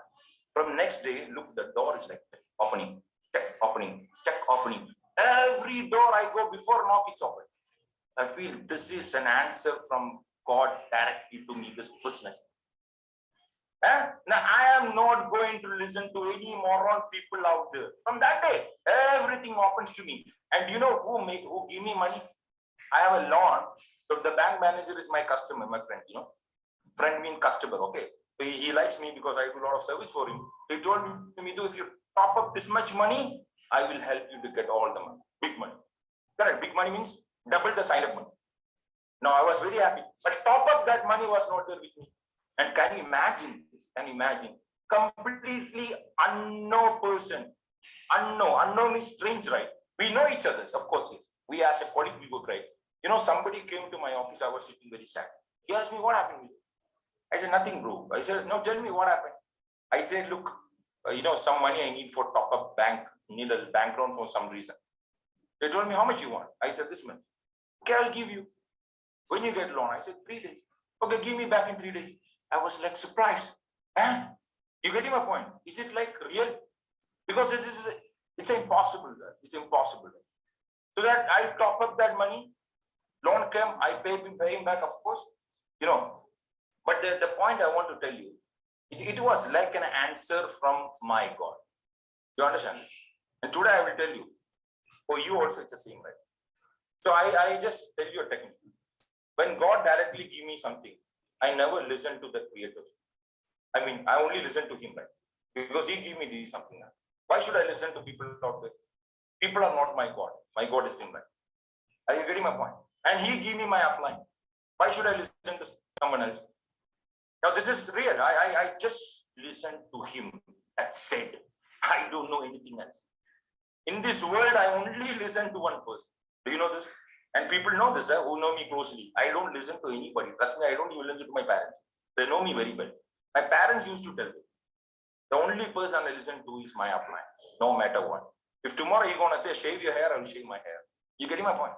From next day, look, the door is like opening, check, opening, check, opening. Every door I go before knock, it's open. I feel this is an answer from God directly to me, this business. Now I am not going to listen to any moron people out there. From that day, everything opens to me. And you know who give me money? I have a loan. So the bank manager is my customer, my friend, you know. Friend means customer, okay. So he likes me because I do a lot of service for him. He told me, if you top up this much money, I will help you to get all the money. Big money. Correct. Big money means double the sign up money. Now I was very happy. But top up that money was not there with me. And can you imagine this? Can you imagine? Completely unknown person. Unknown means strange, right? We know each other, of course. Yes. We as a colleague, we go right. You know, somebody came to my office. I was sitting very sad. He asked me, what happened with you? I said, nothing, bro. I said, no, tell me what happened. I said, look, you know, some money I need for top up bank, need a bank loan for some reason. They told me, how much you want? I said, this much. Okay, I'll give you. When you get loan, I said, 3 days. Okay, give me back in 3 days. I was like surprised. Eh? You getting my point? Is it like real? Because it's impossible. It's impossible. So that I top up that money, loan came, I pay him back, of course. You know, but the point I want to tell you, it was like an answer from my God. You understand? And today I will tell you, for you also it's the same, right? So I just tell you a technique. When God directly give me something, I never listen to the creators. I mean, I only listen to him, right? Because he give me this something. Why should I listen to people out there? People are not my God. My God is him, right? Are you getting my point? And he give me my upline. Why should I listen to someone else? Now this is real. I just listened to him. That's said. I don't know anything else. In this world, I only listen to one person. Do you know this? And people know this, who know me closely. I don't listen to anybody. Trust me, I don't even listen to my parents. They know me very well. My parents used to tell me, the only person I listen to is my upline, no matter what. If tomorrow you're going to say, shave your hair, I will shave my hair. You getting my point?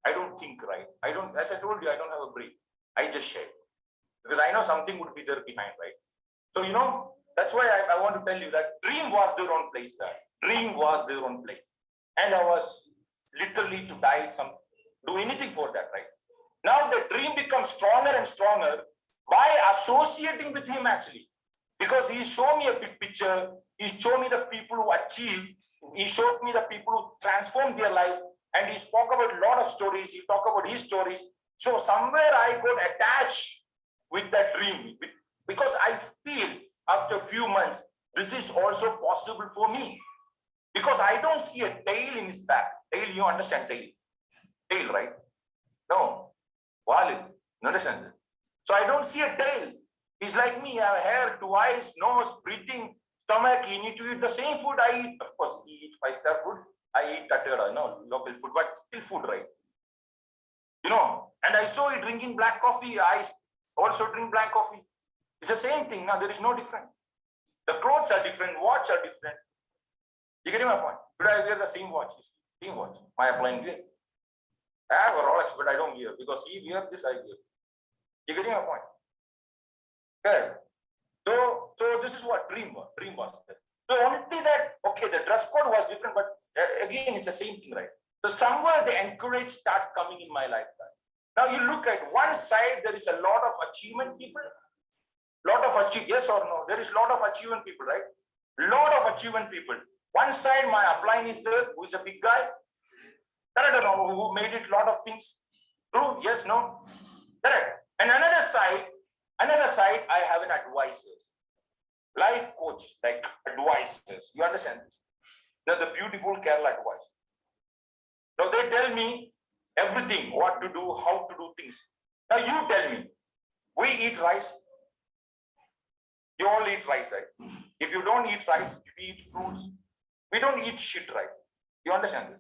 I don't think, right? I don't, as I told you, I don't have a brain. I just shave. Because I know something would be there behind, right? So, you know, that's why I want to tell you that dream was their own place there. Dream was their own place. And I was literally to do anything for that, right? Now the dream becomes stronger and stronger by associating with him actually. Because he showed me a big picture. He showed me the people who achieve. He showed me the people who transform their life. And he spoke about a lot of stories. He talked about his stories. So somewhere I got attached with that dream. Because I feel after a few months, this is also possible for me. Because I don't see a tail in his back. Tail, you understand tail? Tail, right? No. Wallet. You understand? So I don't see a tail. He's like me. I have hair, 2 eyes, nose, breathing, stomach. He need to eat the same food I eat. Of course, he eats 5-star food. I eat tatera, no, local food, but still food, right? You know, and I saw he drinking black coffee. I also drink black coffee. It's the same thing. Now there is no difference. The clothes are different, watch are different. You getting my point? But I wear the same watch, same watch. My applying gear. I have a Rolex, but I don't wear because he wears this, I wear. You getting my point? Okay. So this is what dream was. Dream was. So only that, okay, the dress code was different, but again, it's the same thing, right? So somewhere the encourage start coming in my lifetime. Now you look at one side, there is a lot of achievement people, yes or no? There is a lot of achievement people, right? Lot of achievement people. One side, my upline is there, who is a big guy. I don't know who made it. Lot of things. True? Yes, no? Correct. And another side, I have an advisors, life coach, like advisors. You understand this? They're the beautiful Kerala advisors. Now they tell me everything, what to do, how to do things. Now you tell me, we eat rice. You all eat rice, right? If you don't eat rice, we eat fruits. We don't eat shit, right? You understand this?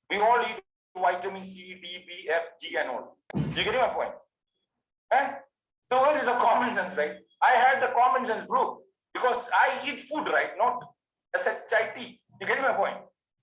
We all eat vitamin C, D, B, F, G and all. You getting my point? Eh? So where is the common sense, right? I had the common sense, bro, because I eat food, right? Not as a chai tea. You getting my point?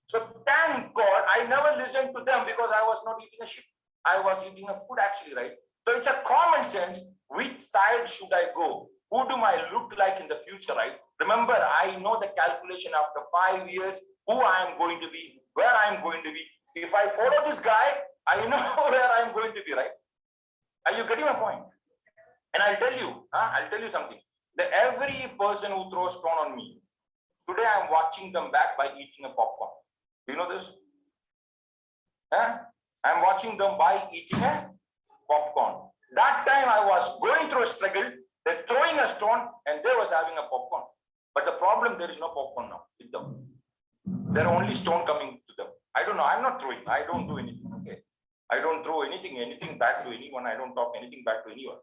So thank God I never listened to them because I was not eating a shit. I was eating a food actually, right? So it's a common sense. Which side should I go? Who do I look like in the future, right? Remember, I know the calculation after 5 years, who I am going to be, where I am going to be. If I follow this guy, I know where I am going to be, right? Are you getting my point? And I'll tell you something. That every person who throws stone on me, today I'm watching them back by eating a popcorn. Do you know this? I'm watching them by eating a popcorn. That time I was going through a struggle. They're throwing a stone and they was having a popcorn. But the problem, there is no popcorn now with them. There are only stone coming to them. I don't know. I'm not throwing. I don't do anything. Okay. I don't throw anything back to anyone. I don't talk anything back to anyone.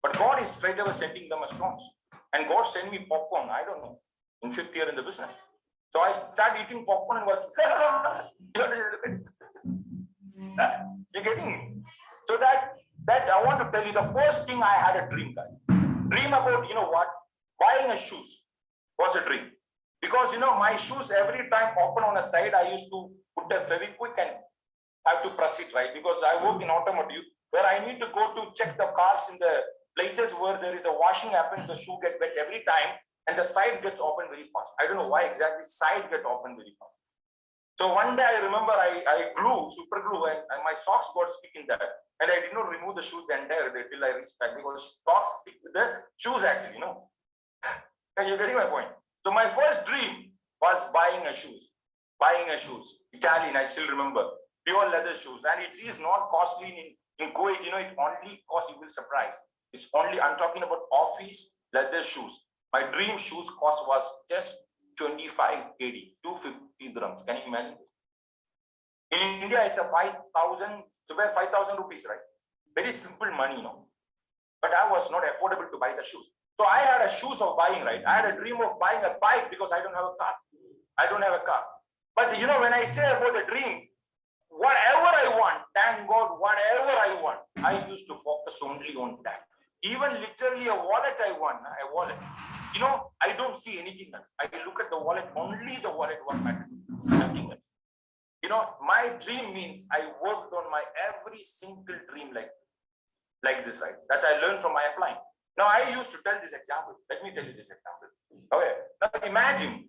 But God is straight away sending them as stones. And God sent me popcorn. I don't know. In 5th year in the business. So I started eating popcorn and was, you getting me? So that I want to tell you, the first thing I had a dream, guys. Dream about, you know what? Buying a shoes was a dream. Because, you know, my shoes every time open on a side, I used to put a Fevikwik and have to press it, right? Because I work in automotive where I need to go to check the cars in the places where there is a washing happens, the shoe gets wet every time and the side gets open very fast. I don't know why exactly side get open very fast. So one day I remember I glue, super glue, and my socks got stuck in that. And I did not remove the shoes the entire day till I reached back because socks stick with the shoes actually, you know. And you're getting my point. So my first dream was buying a shoes. Italian, I still remember. Pure leather shoes. And it is not costly in Kuwait, you know, it only costs, you will surprise. It's only, I'm talking about office leather shoes. My dream shoes cost was just 25 KD, 250 dirhams. Can you imagine this? In India, it's a 5,000, so 5,000 rupees, right? Very simple money, you know. But I was not affordable to buy the shoes. So I had a shoes of buying, right? I had a dream of buying a bike because I don't have a car. But you know, when I say about a dream, whatever I want, thank God, whatever I want, I used to focus only on that. Even literally a wallet I want, a wallet. You know, I don't see anything else. I look at the wallet, only the wallet was matter, nothing else. You know, my dream means I worked on my every single dream like this, right? That I learned from my applying. Now, I used to tell this example. Let me tell you this example. Okay, now imagine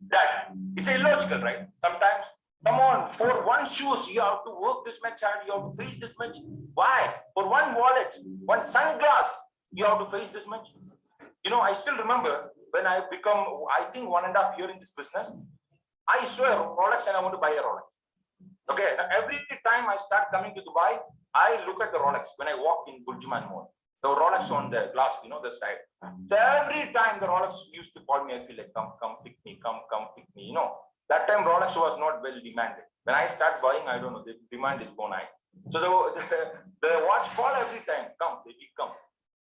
that it's illogical, right? Sometimes, come on, for one shoes, you have to work this much hard, you have to face this much. Why? For one wallet, one sunglass, you have to face this much. You know, I still remember when I become, I think 1.5 years in this business, I saw a Rolex and I want to buy a Rolex. Okay, now every time I start coming to Dubai, I look at the Rolex when I walk in Burjuman Mall. The Rolex on the glass, you know, the side. So every time the Rolex used to call me, I feel like, come pick me, come pick me. You know, that time Rolex was not well demanded. When I start buying, I don't know, the demand is gone high. So the watch call every time, come, baby, come.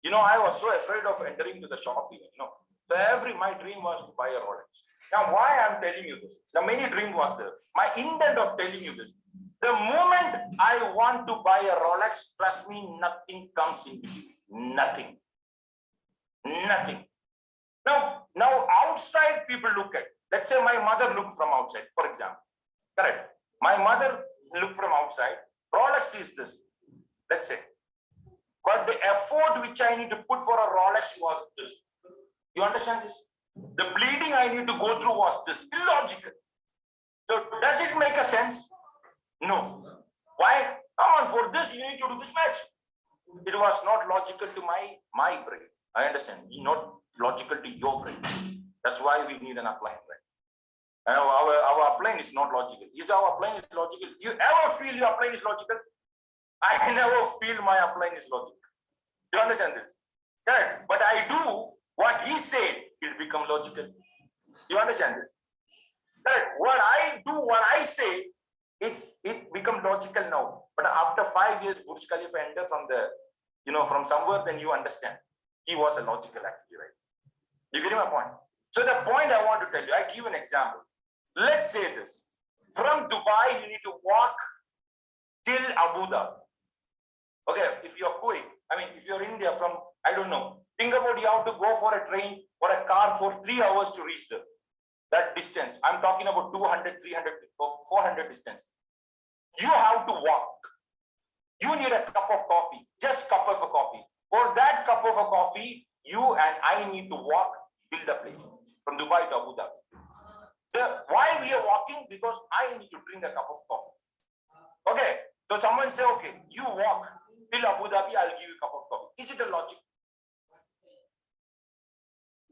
You know, I was so afraid of entering to the shop even, you know. So my dream was to buy a Rolex. Now, why I'm telling you this? The many dream was there. My intent of telling you this. The moment I want to buy a Rolex, trust me, nothing comes in between. Nothing. Now outside people look at, let's say my mother looked from outside, for example. Correct. My mother looked from outside. Rolex is this, let's say. But the effort which I need to put for a Rolex was this. You understand this? The bleeding I need to go through was this. Illogical. So does it make a sense? No. Why? Come on, for this you need to do this much. It was not logical to my brain. I understand. Not logical to your brain. That's why we need an upline, right? And our upline is not logical. Is our upline is logical? You ever feel your upline is logical? I never feel my upline is logical. You understand this? Correct. But I do what he said, it become logical. You understand this? Correct. What I do, what I say, it become logical now. But after 5 years, Burj Khalifa entered from the, from somewhere, then you understand. He was a logical actually, right? You get my point? So the point I want to tell you, I give an example. Let's say this. From Dubai, you need to walk till Abu Dhabi. Okay, if you're quick, if you're India from, I don't know, think about you have to go for a train or a car for 3 hours to reach that distance. I'm talking about 200, 300, 400 distance. You have to walk. You need a cup of coffee, just cup of a coffee. For that cup of a coffee, you and I need to walk till the place from Dubai to Abu Dhabi. Why we are walking? Because I need to drink a cup of coffee. Okay, so someone say, okay, you walk till Abu Dhabi, I'll give you a cup of coffee. Is it a logic?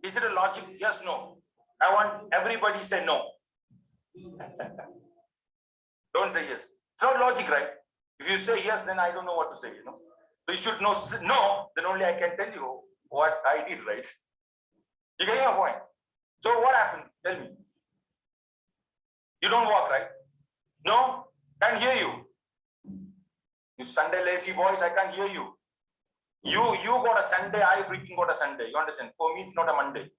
Is it a logic? Yes, no. I want everybody say no. Don't say yes. It's not logic, right? If you say yes, then I don't know what to say, So you should know no, then only I can tell you what I did, right? You getting my point? So what happened? Tell me. You don't walk, right? No? Can't hear you. You Sunday lazy boys, I can't hear you. You got a Sunday, I freaking got a Sunday. You understand? For me, it's not a Monday.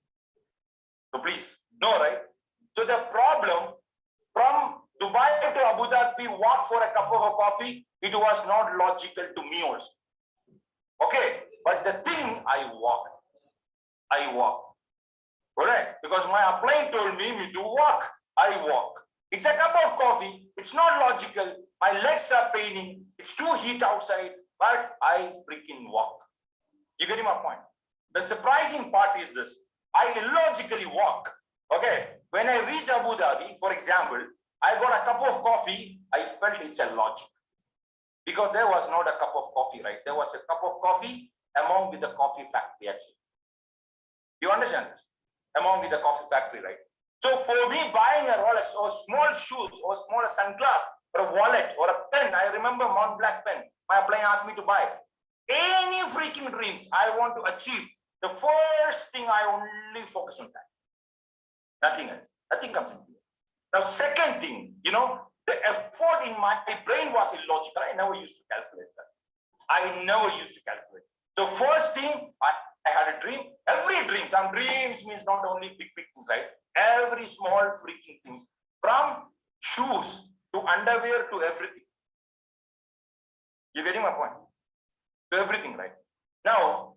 So please, no, right? So the problem, from Dubai to Abu Dhabi, walk for a cup of a coffee, it was not logical to me also. Okay, but the thing, I walk. Correct? Because my upline told me to walk. I walk. It's a cup of coffee. It's not logical. My legs are paining. It's too heat outside, but I freaking walk. You getting my point? The surprising part is this. I illogically walk. Okay. When I reach Abu Dhabi, for example, I got a cup of coffee. I felt it's a logic. Because there was not a cup of coffee, right? There was a cup of coffee among with the coffee factory, actually. You understand this? Among with the coffee factory, right? So for me, buying a Rolex or small shoes or small sunglass or a wallet or a pen, I remember Mont Blanc pen. My upline asked me to buy any freaking dreams I want to achieve. The first thing I only focus on that. Nothing else. Nothing comes in here. Now, second thing, the effort in my brain was illogical. I never used to calculate that. So first thing, I had a dream. Every dream, some dreams means not only big things, right? Every small freaking things, from shoes to underwear to everything. You getting my point? To everything, right? Now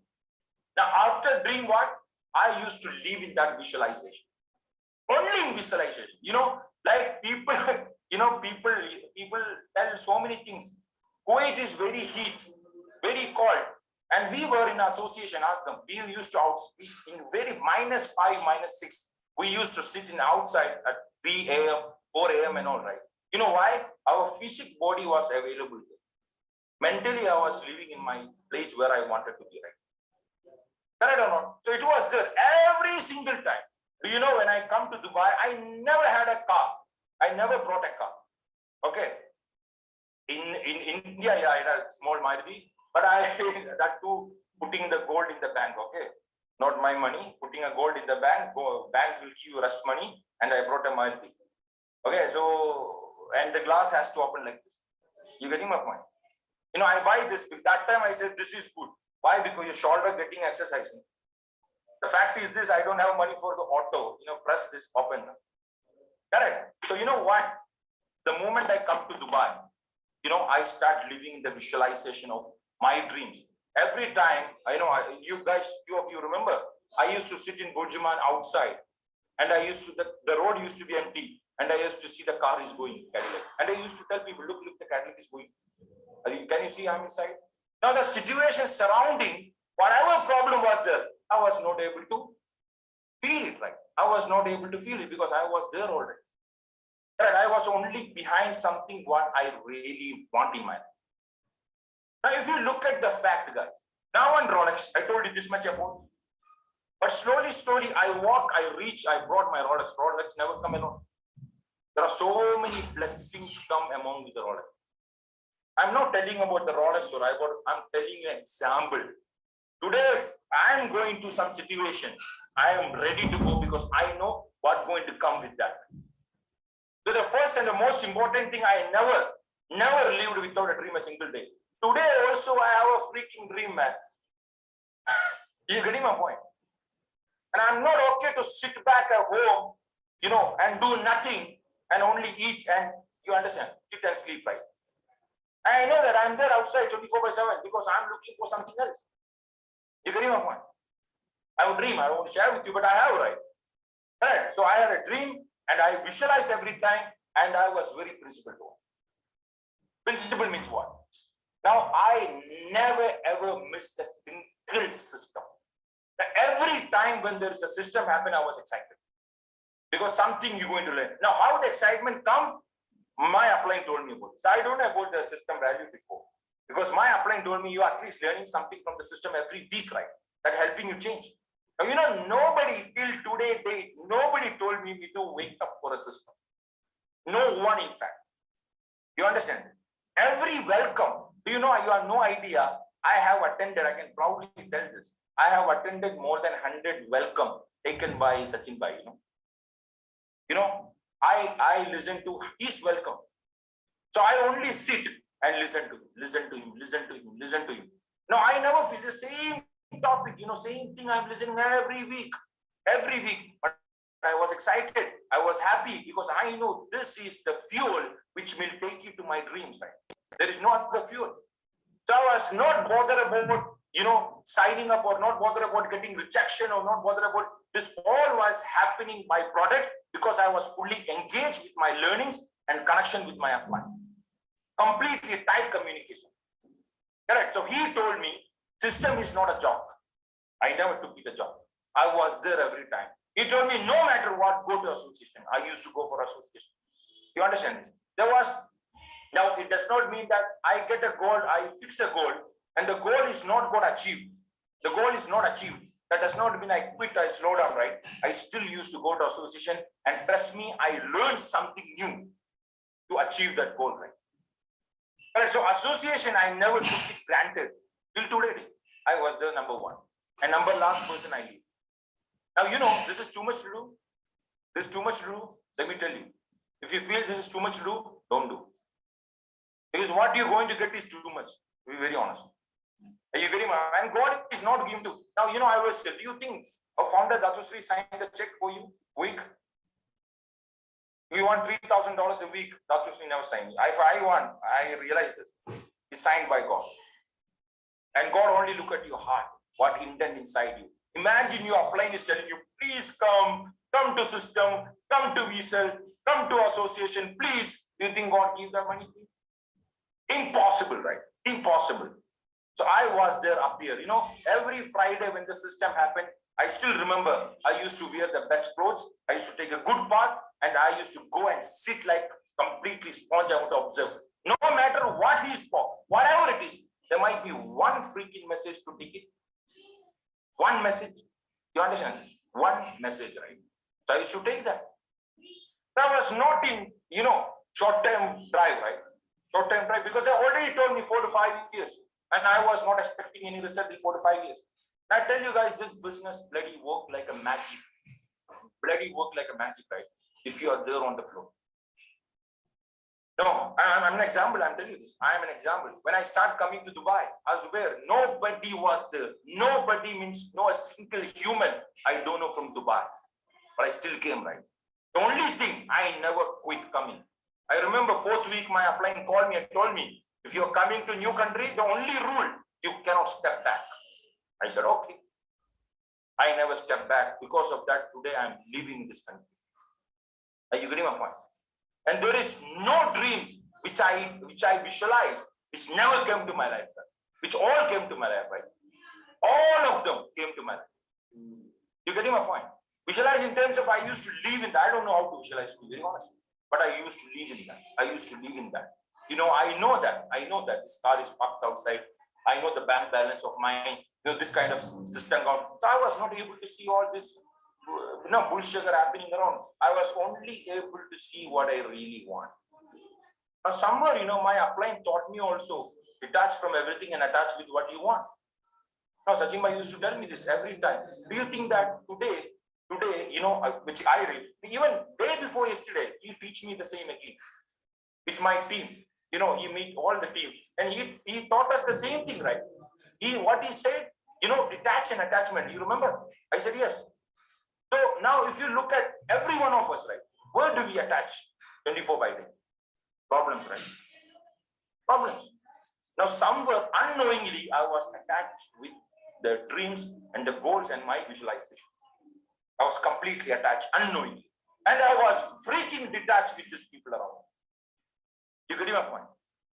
after dream what? I used to live in that visualization. Only in visualization. Like people, people tell so many things. Kuwait is very heat, very cold. And we were in association, ask them, we used to outspeak in very -5, -6. We used to sit in outside at 3 a.m., 4 a.m. and all, right? You know why? Our physical body was available there. Mentally, I was living in my place where I wanted to be, right? Correct or not? So it was there every single time. When I come to Dubai, I never had a car. I never brought a car. Okay. In India, yeah, I had a small Maruti, but that too, putting the gold in the bank, okay? Not my money, putting a gold in the bank, bank will give you rust money, and I brought a Maruti. Okay, so, and the glass has to open like this. You getting my point? I buy this. That time I said, this is good. Why? Because your shoulder getting exercising. The fact is this, I don't have money for the auto, press this open. Correct. So you know what? The moment I come to Dubai, I start living in the visualization of my dreams. Every time, you guys, few of you remember, I used to sit in Burjuman outside, and the road used to be empty, and I used to see the car is going, Cadillac. And I used to tell people, look, the Cadillac is going. Can you see I'm inside? Now the situation surrounding, whatever problem was there, I was not able to feel it, right? I was not able to feel it because I was there already. Right? I was only behind something what I really want in my life. Now, if you look at the fact, guys, now on Rolex, I told you this much effort. But slowly, I walk, I reach, I brought my Rolex. Rolex never come alone. There are so many blessings come among with the Rolex. I'm not telling about the Rolex or I'm telling you an example. Today, if I'm going to some situation, I am ready to go because I know what's going to come with that. So the first and the most important thing, I never lived without a dream a single day. Today also I have a freaking dream, man. You're getting my point? And I'm not okay to sit back at home, and do nothing and only eat and, you understand, sit and sleep, right? I know that I'm there outside 24/7 because I'm looking for something else. You're getting my point? I have a dream, I want to share with you, but I have, right? Right. So I had a dream and I visualize every time and I was very principled. Principle means what? Now I never ever missed a single system. Every time when there is a system happen, I was excited. Because something you're going to learn. Now how the excitement come? My upline told me about this. I don't know about the system value before. Because my upline told me you are at least learning something from the system every week, right? That helping you change. Now, nobody till today date, nobody told me to wake up for a system. No one, in fact. You understand this? Every welcome, you have no idea. I have attended, I can proudly tell this. I have attended more than 100 welcome taken by Sachin Bhai, I listen to his welcome. So I only sit and listen to him. No, I never feel the same topic, same thing I'm listening every week. But I was excited. I was happy because I know this is the fuel which will take you to my dreams, right? There is no other fuel. So I was not bothered about, signing up or not bothered about getting rejection or not bothered about this. All was happening by product because I was fully engaged with my learnings and connection with my upline. Completely tight communication. Correct. So he told me, system is not a job. I never took it a job. I was there every time. He told me, no matter what, go to association. I used to go for association. You understand this? Now it does not mean that I get a goal, I fix a goal, and the goal is not got achieved. The goal is not achieved. That does not mean I quit, I slow down, right? I still used to go to association, and trust me, I learned something new to achieve that goal, right? Alright, so association, I never took it granted. Till today, I was the number one. And number last person I leave. Now, this is too much to do. This is too much to do. Let me tell you. If you feel this is too much to do, don't do. Because what you're going to get is too much. To be very honest. Are you getting my? And God is not giving to. Now, I always tell, do you think a founder Datusri signed the check for you week? We want $3,000 a week. Datusri never signed. If I want, I realize this. It's signed by God. And God only look at your heart, what intent inside you. Imagine your upline is telling you, please come to system, come to VC, come to association, please. Do you think God give that money to you? Impossible, right? Impossible. So I was there up here. Every Friday when the system happened, I still remember I used to wear the best clothes. I used to take a good bath and I used to go and sit like completely sponge. I would observe. No matter what he spoke, whatever it is, there might be one freaking message to take it. One message. You understand? One message, right? So I used to take that. That was not in, short-term drive, right? Short-term drive, because they already told me 4 to 5 years. And I was not expecting any result in 4 to 5 years. I tell you guys, this business bloody work like a magic. Bloody work like a magic, right? If you are there on the floor. No, I'm an example. I'm telling you this. I am an example. When I start coming to Dubai, Azubair, nobody was there. Nobody means no a single human I don't know from Dubai. But I still came, right? The only thing, I never quit coming. I remember 4th week, my upline called me and told me, if you're coming to new country, the only rule, you cannot step back. I said, okay. I never stepped back. Because of that, today I'm leaving this country. Are you getting my point? And there is no dreams which I visualize, which never came to my life, which all came to my life, right? All of them came to my life. You getting my point? Visualize in terms of I used to live in, I don't know how to visualize, to be very honest. but I used to live in that. I used to live in that. I know that this car is parked outside. I know the bank balance of mine, this kind of system. So I was not able to see all this, bullshit happening around. I was only able to see what I really want. Now, somewhere, my upline taught me also, detach from everything and attach with what you want. Now, Sachin Bhai used to tell me this every time. Do you think that today, which I read, even day before yesterday, he teach me the same again with my team. He meet all the team and he taught us the same thing, right? What he said, detach and attachment. You remember? I said, yes. So now if you look at every one of us, right, where do we attach 24 by day? Problems, right? Problems. Now somewhere unknowingly, I was attached with the dreams and the goals and my visualization. I was completely attached unknowingly. And I was freaking detached with these people around. You get my point?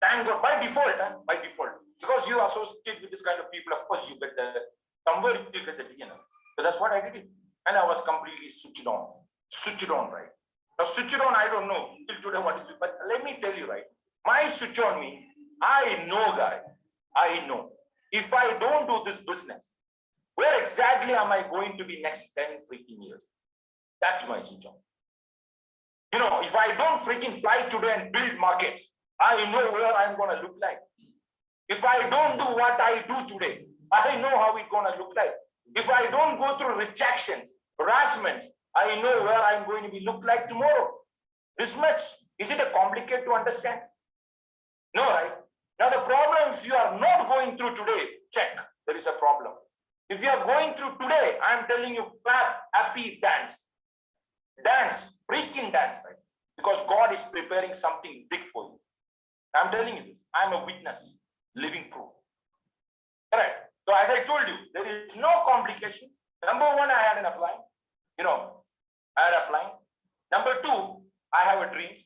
Thank God, by default. Because you associate with this kind of people, of course, you get somewhere you get the DNA. So that's what I did. And I was completely switched on, right? Now, switched on, I don't know till today what is it, but let me tell you, right? My switch on means, I know. If I don't do this business, where exactly am I going to be next 10 freaking years? That's my switch on. If I don't freaking fly today and build markets, I know where I'm going to look like. If I don't do what I do today, I know how it's going to look like. If I don't go through rejections, harassments, I know where I'm going to be look like tomorrow. This much. Is it a complicated to understand? No, right? Now the problem, if you are not going through today, check, there is a problem. If you are going through today, I'm telling you, clap, happy, dance. Dance, freaking dance, right? Because God is preparing something big for you. I'm telling you this. I'm a witness, living proof. Correct. So as I told you, there is no complication. Number one, I had an upline. I had an upline. Number two, I have a dreams.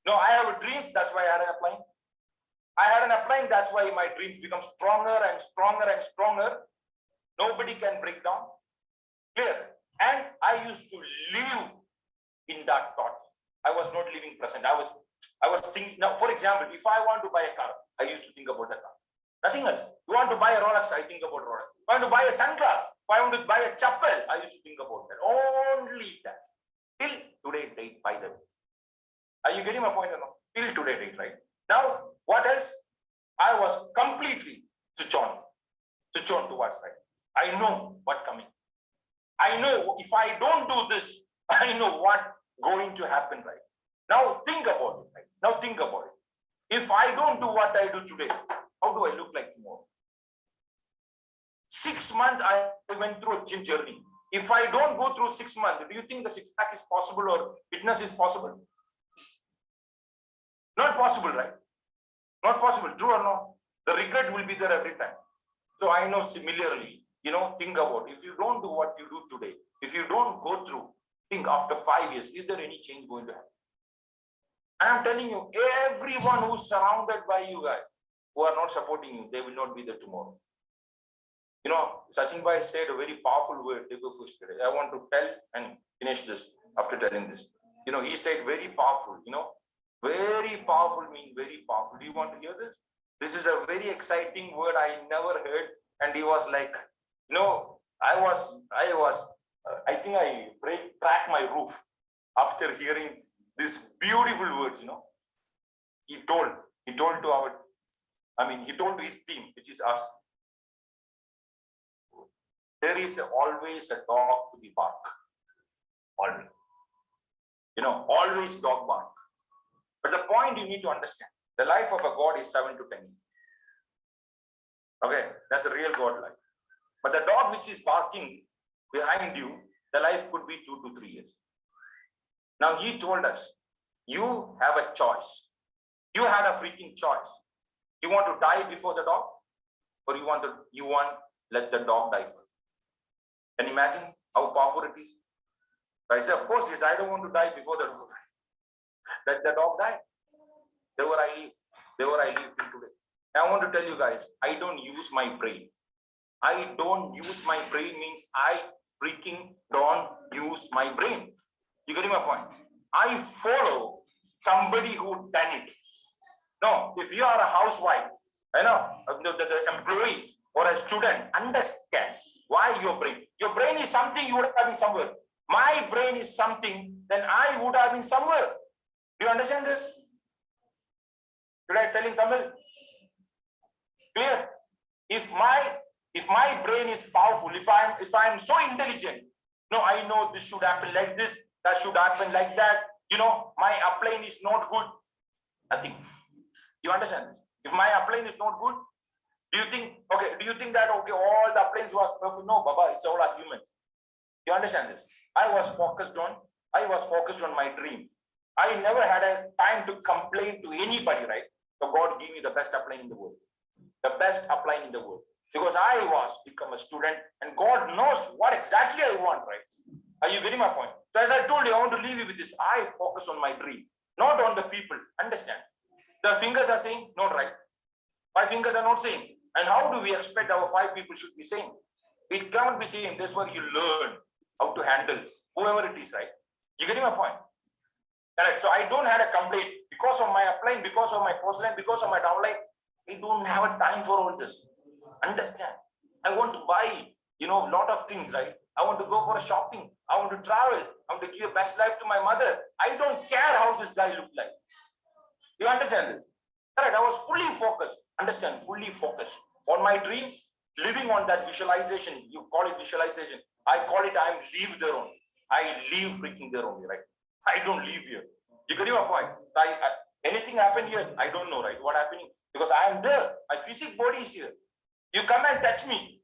I have a dreams. That's why I had an upline. I had an upline. That's why my dreams become stronger and stronger and stronger. Nobody can break down. Clear. And I used to live in that thought. I was not living present. I was thinking. Now, for example, if I want to buy a car, I used to think about the car. Nothing else. You want to buy a Rolex, I think about Rolex. If I want to buy a sunglass, if I want to buy a chapel, I used to think about that. Only that. Till today date, by the way. Are you getting my point or not? Till today date, right? Now, what else? I was completely switch on towards right. I know what coming. I know if I don't do this, I know what going to happen, right? Now think about it, right? Now think about it. If I don't do what I do today, how do I look like tomorrow? 6 months I went through a gym journey. If I don't go through 6 months, do you think the six pack is possible or fitness is possible? Not possible, right? Not possible, true or no? The regret will be there every time. So I know similarly, think about if you don't do what you do today, if you don't go through, think after 5 years, is there any change going to happen? And I'm telling you, everyone who's surrounded by you guys, who are not supporting you, they will not be there tomorrow. Sachin Bhai said a very powerful word today. I want to tell and finish this after telling this. He said very powerful, very powerful means very powerful. Do you want to hear this? This is a very exciting word I never heard. And he was like, I think I cracked my roof after hearing these beautiful words, He told to his team, which is us, there is always a dog to be bark. Always. Always dog bark. But the point you need to understand, the life of a God is 7 to 10 years. Okay, that's a real God life. But the dog which is barking behind you, the life could be 2 to 3 years. Now he told us, you have a choice. You had a freaking choice. You want to die before the dog, or you want let the dog die first. Can you imagine how powerful it is? So I said, of course, yes, I don't want to die before the dog. Let the dog die. There where I live till today. I want to tell you guys, I don't use my brain. I don't use my brain means I freaking don't use my brain. You getting my point? I follow somebody who done it. No, if you are a housewife, the employees or a student, understand why your brain is something you would have been somewhere. My brain is something, then I would have been somewhere. Do you understand this? Should I tell in Tamil? Clear? If my brain is powerful, if I'm so intelligent, no, I know this should happen like this, that should happen like that. My upline is not good. Nothing. You understand this? If my upline is not good, do you think that all the uplines was perfect? No, Baba, it's all our humans. You understand this? I was focused on my dream. I never had a time to complain to anybody, right? So God gave me the best upline in the world. The best upline in the world. Because I was become a student and God knows what exactly I want, right? Are you getting my point? So as I told you, I want to leave you with this. I focus on my dream, not on the people. Understand? The fingers are saying, not right. 5 fingers are not saying. And how do we expect our 5 people should be saying? It cannot be saying. This is where you learn how to handle whoever it is, right? You getting my point? Correct. So I don't have a complaint because of my upline, because of my postline, because of my downline. I don't have a time for all this. Understand? I want to buy, a lot of things, right? I want to go for a shopping. I want to travel. I want to give best life to my mother. I don't care how this guy looked like. You understand this? Correct. I was fully focused. Understand? Fully focused on my dream, living on that visualization. You call it visualization. I call it I live there only. I live freaking there only, right? I don't live here. You get my point? Anything happen here? I don't know, right? What happening? Because I am there. My physical body is here. You come and touch me.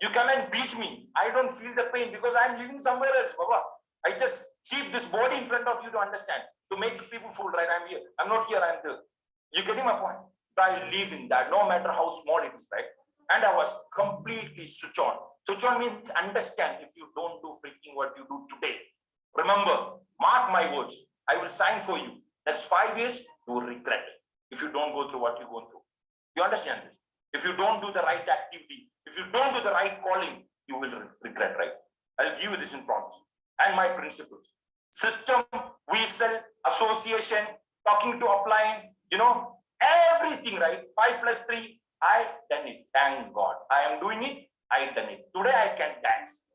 You come and beat me. I don't feel the pain because I'm living somewhere else, Baba. I just keep this body in front of you to understand, to make people fool, right? I'm here. I'm not here, I'm there. You getting my point? So I live in that, no matter how small it is, right? And I was completely switch on. Switch on means understand. If you don't do freaking what you do today, remember, mark my words, I will sign for you. Next 5 years, you will regret it if you don't go through what you're going through. You understand this? If you don't do the right activity, if you don't do the right calling, you will regret, right? I'll give you this in promise. And my principles. System, VC, association, talking to upline, everything, right? 5 plus 3, I done it. Thank God. I am doing it. I done it. Today I can dance.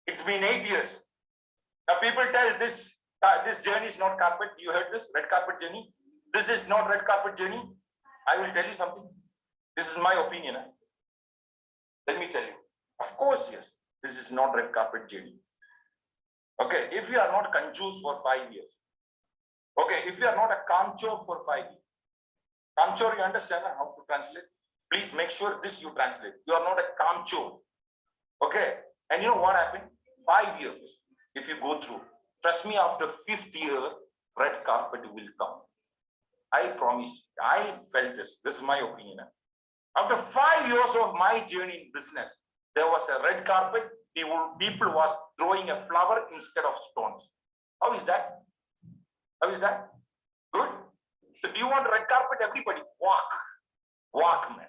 It's been 8 years. Now people tell this journey is not carpet. You heard this? Red carpet journey. This is not red carpet journey. I will tell you something. This is my opinion. Let me tell you. Of course, yes. This is not red carpet journey. Okay. If you are not confused for 5 years. Okay. If you are not a kancho for 5 years. Kancho, you understand how to translate? Please make sure this you translate. You are not a kancho. Okay. And you know what happened? 5 years. If you go through, trust me, after 5th year, red carpet will come. I promise. I felt this. This is my opinion. After 5 years of my journey in business, there was a red carpet. People was throwing a flower instead of stones. How is that? How is that? Good. So do you want red carpet? Everybody walk, man.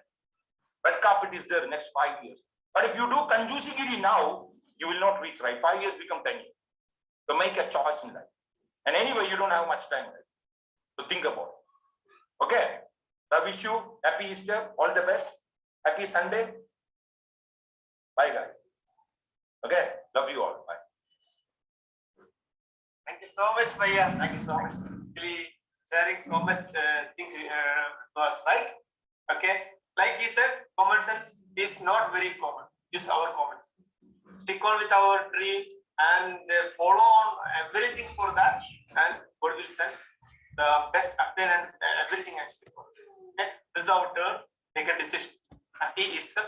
Red carpet is there next 5 years. But if you do Kanjusagiri now, you will not reach, right? 5 years become 10 years. So make a choice in life. And anyway, you don't have much time, right? So think about it. Okay. I wish you happy Easter, all the best. Happy Sunday. Bye, guys. Okay. Love you all. Bye. Thank you so much, Bhaiya. Thank you so much. Really sharing so much things to us, right? Okay. Like he said, common sense is not very common. Use our common sense. Stick on with our dreams and follow on everything for that, and God will send the best update and everything actually. Okay. This is our turn. Make a decision. Happy Easter.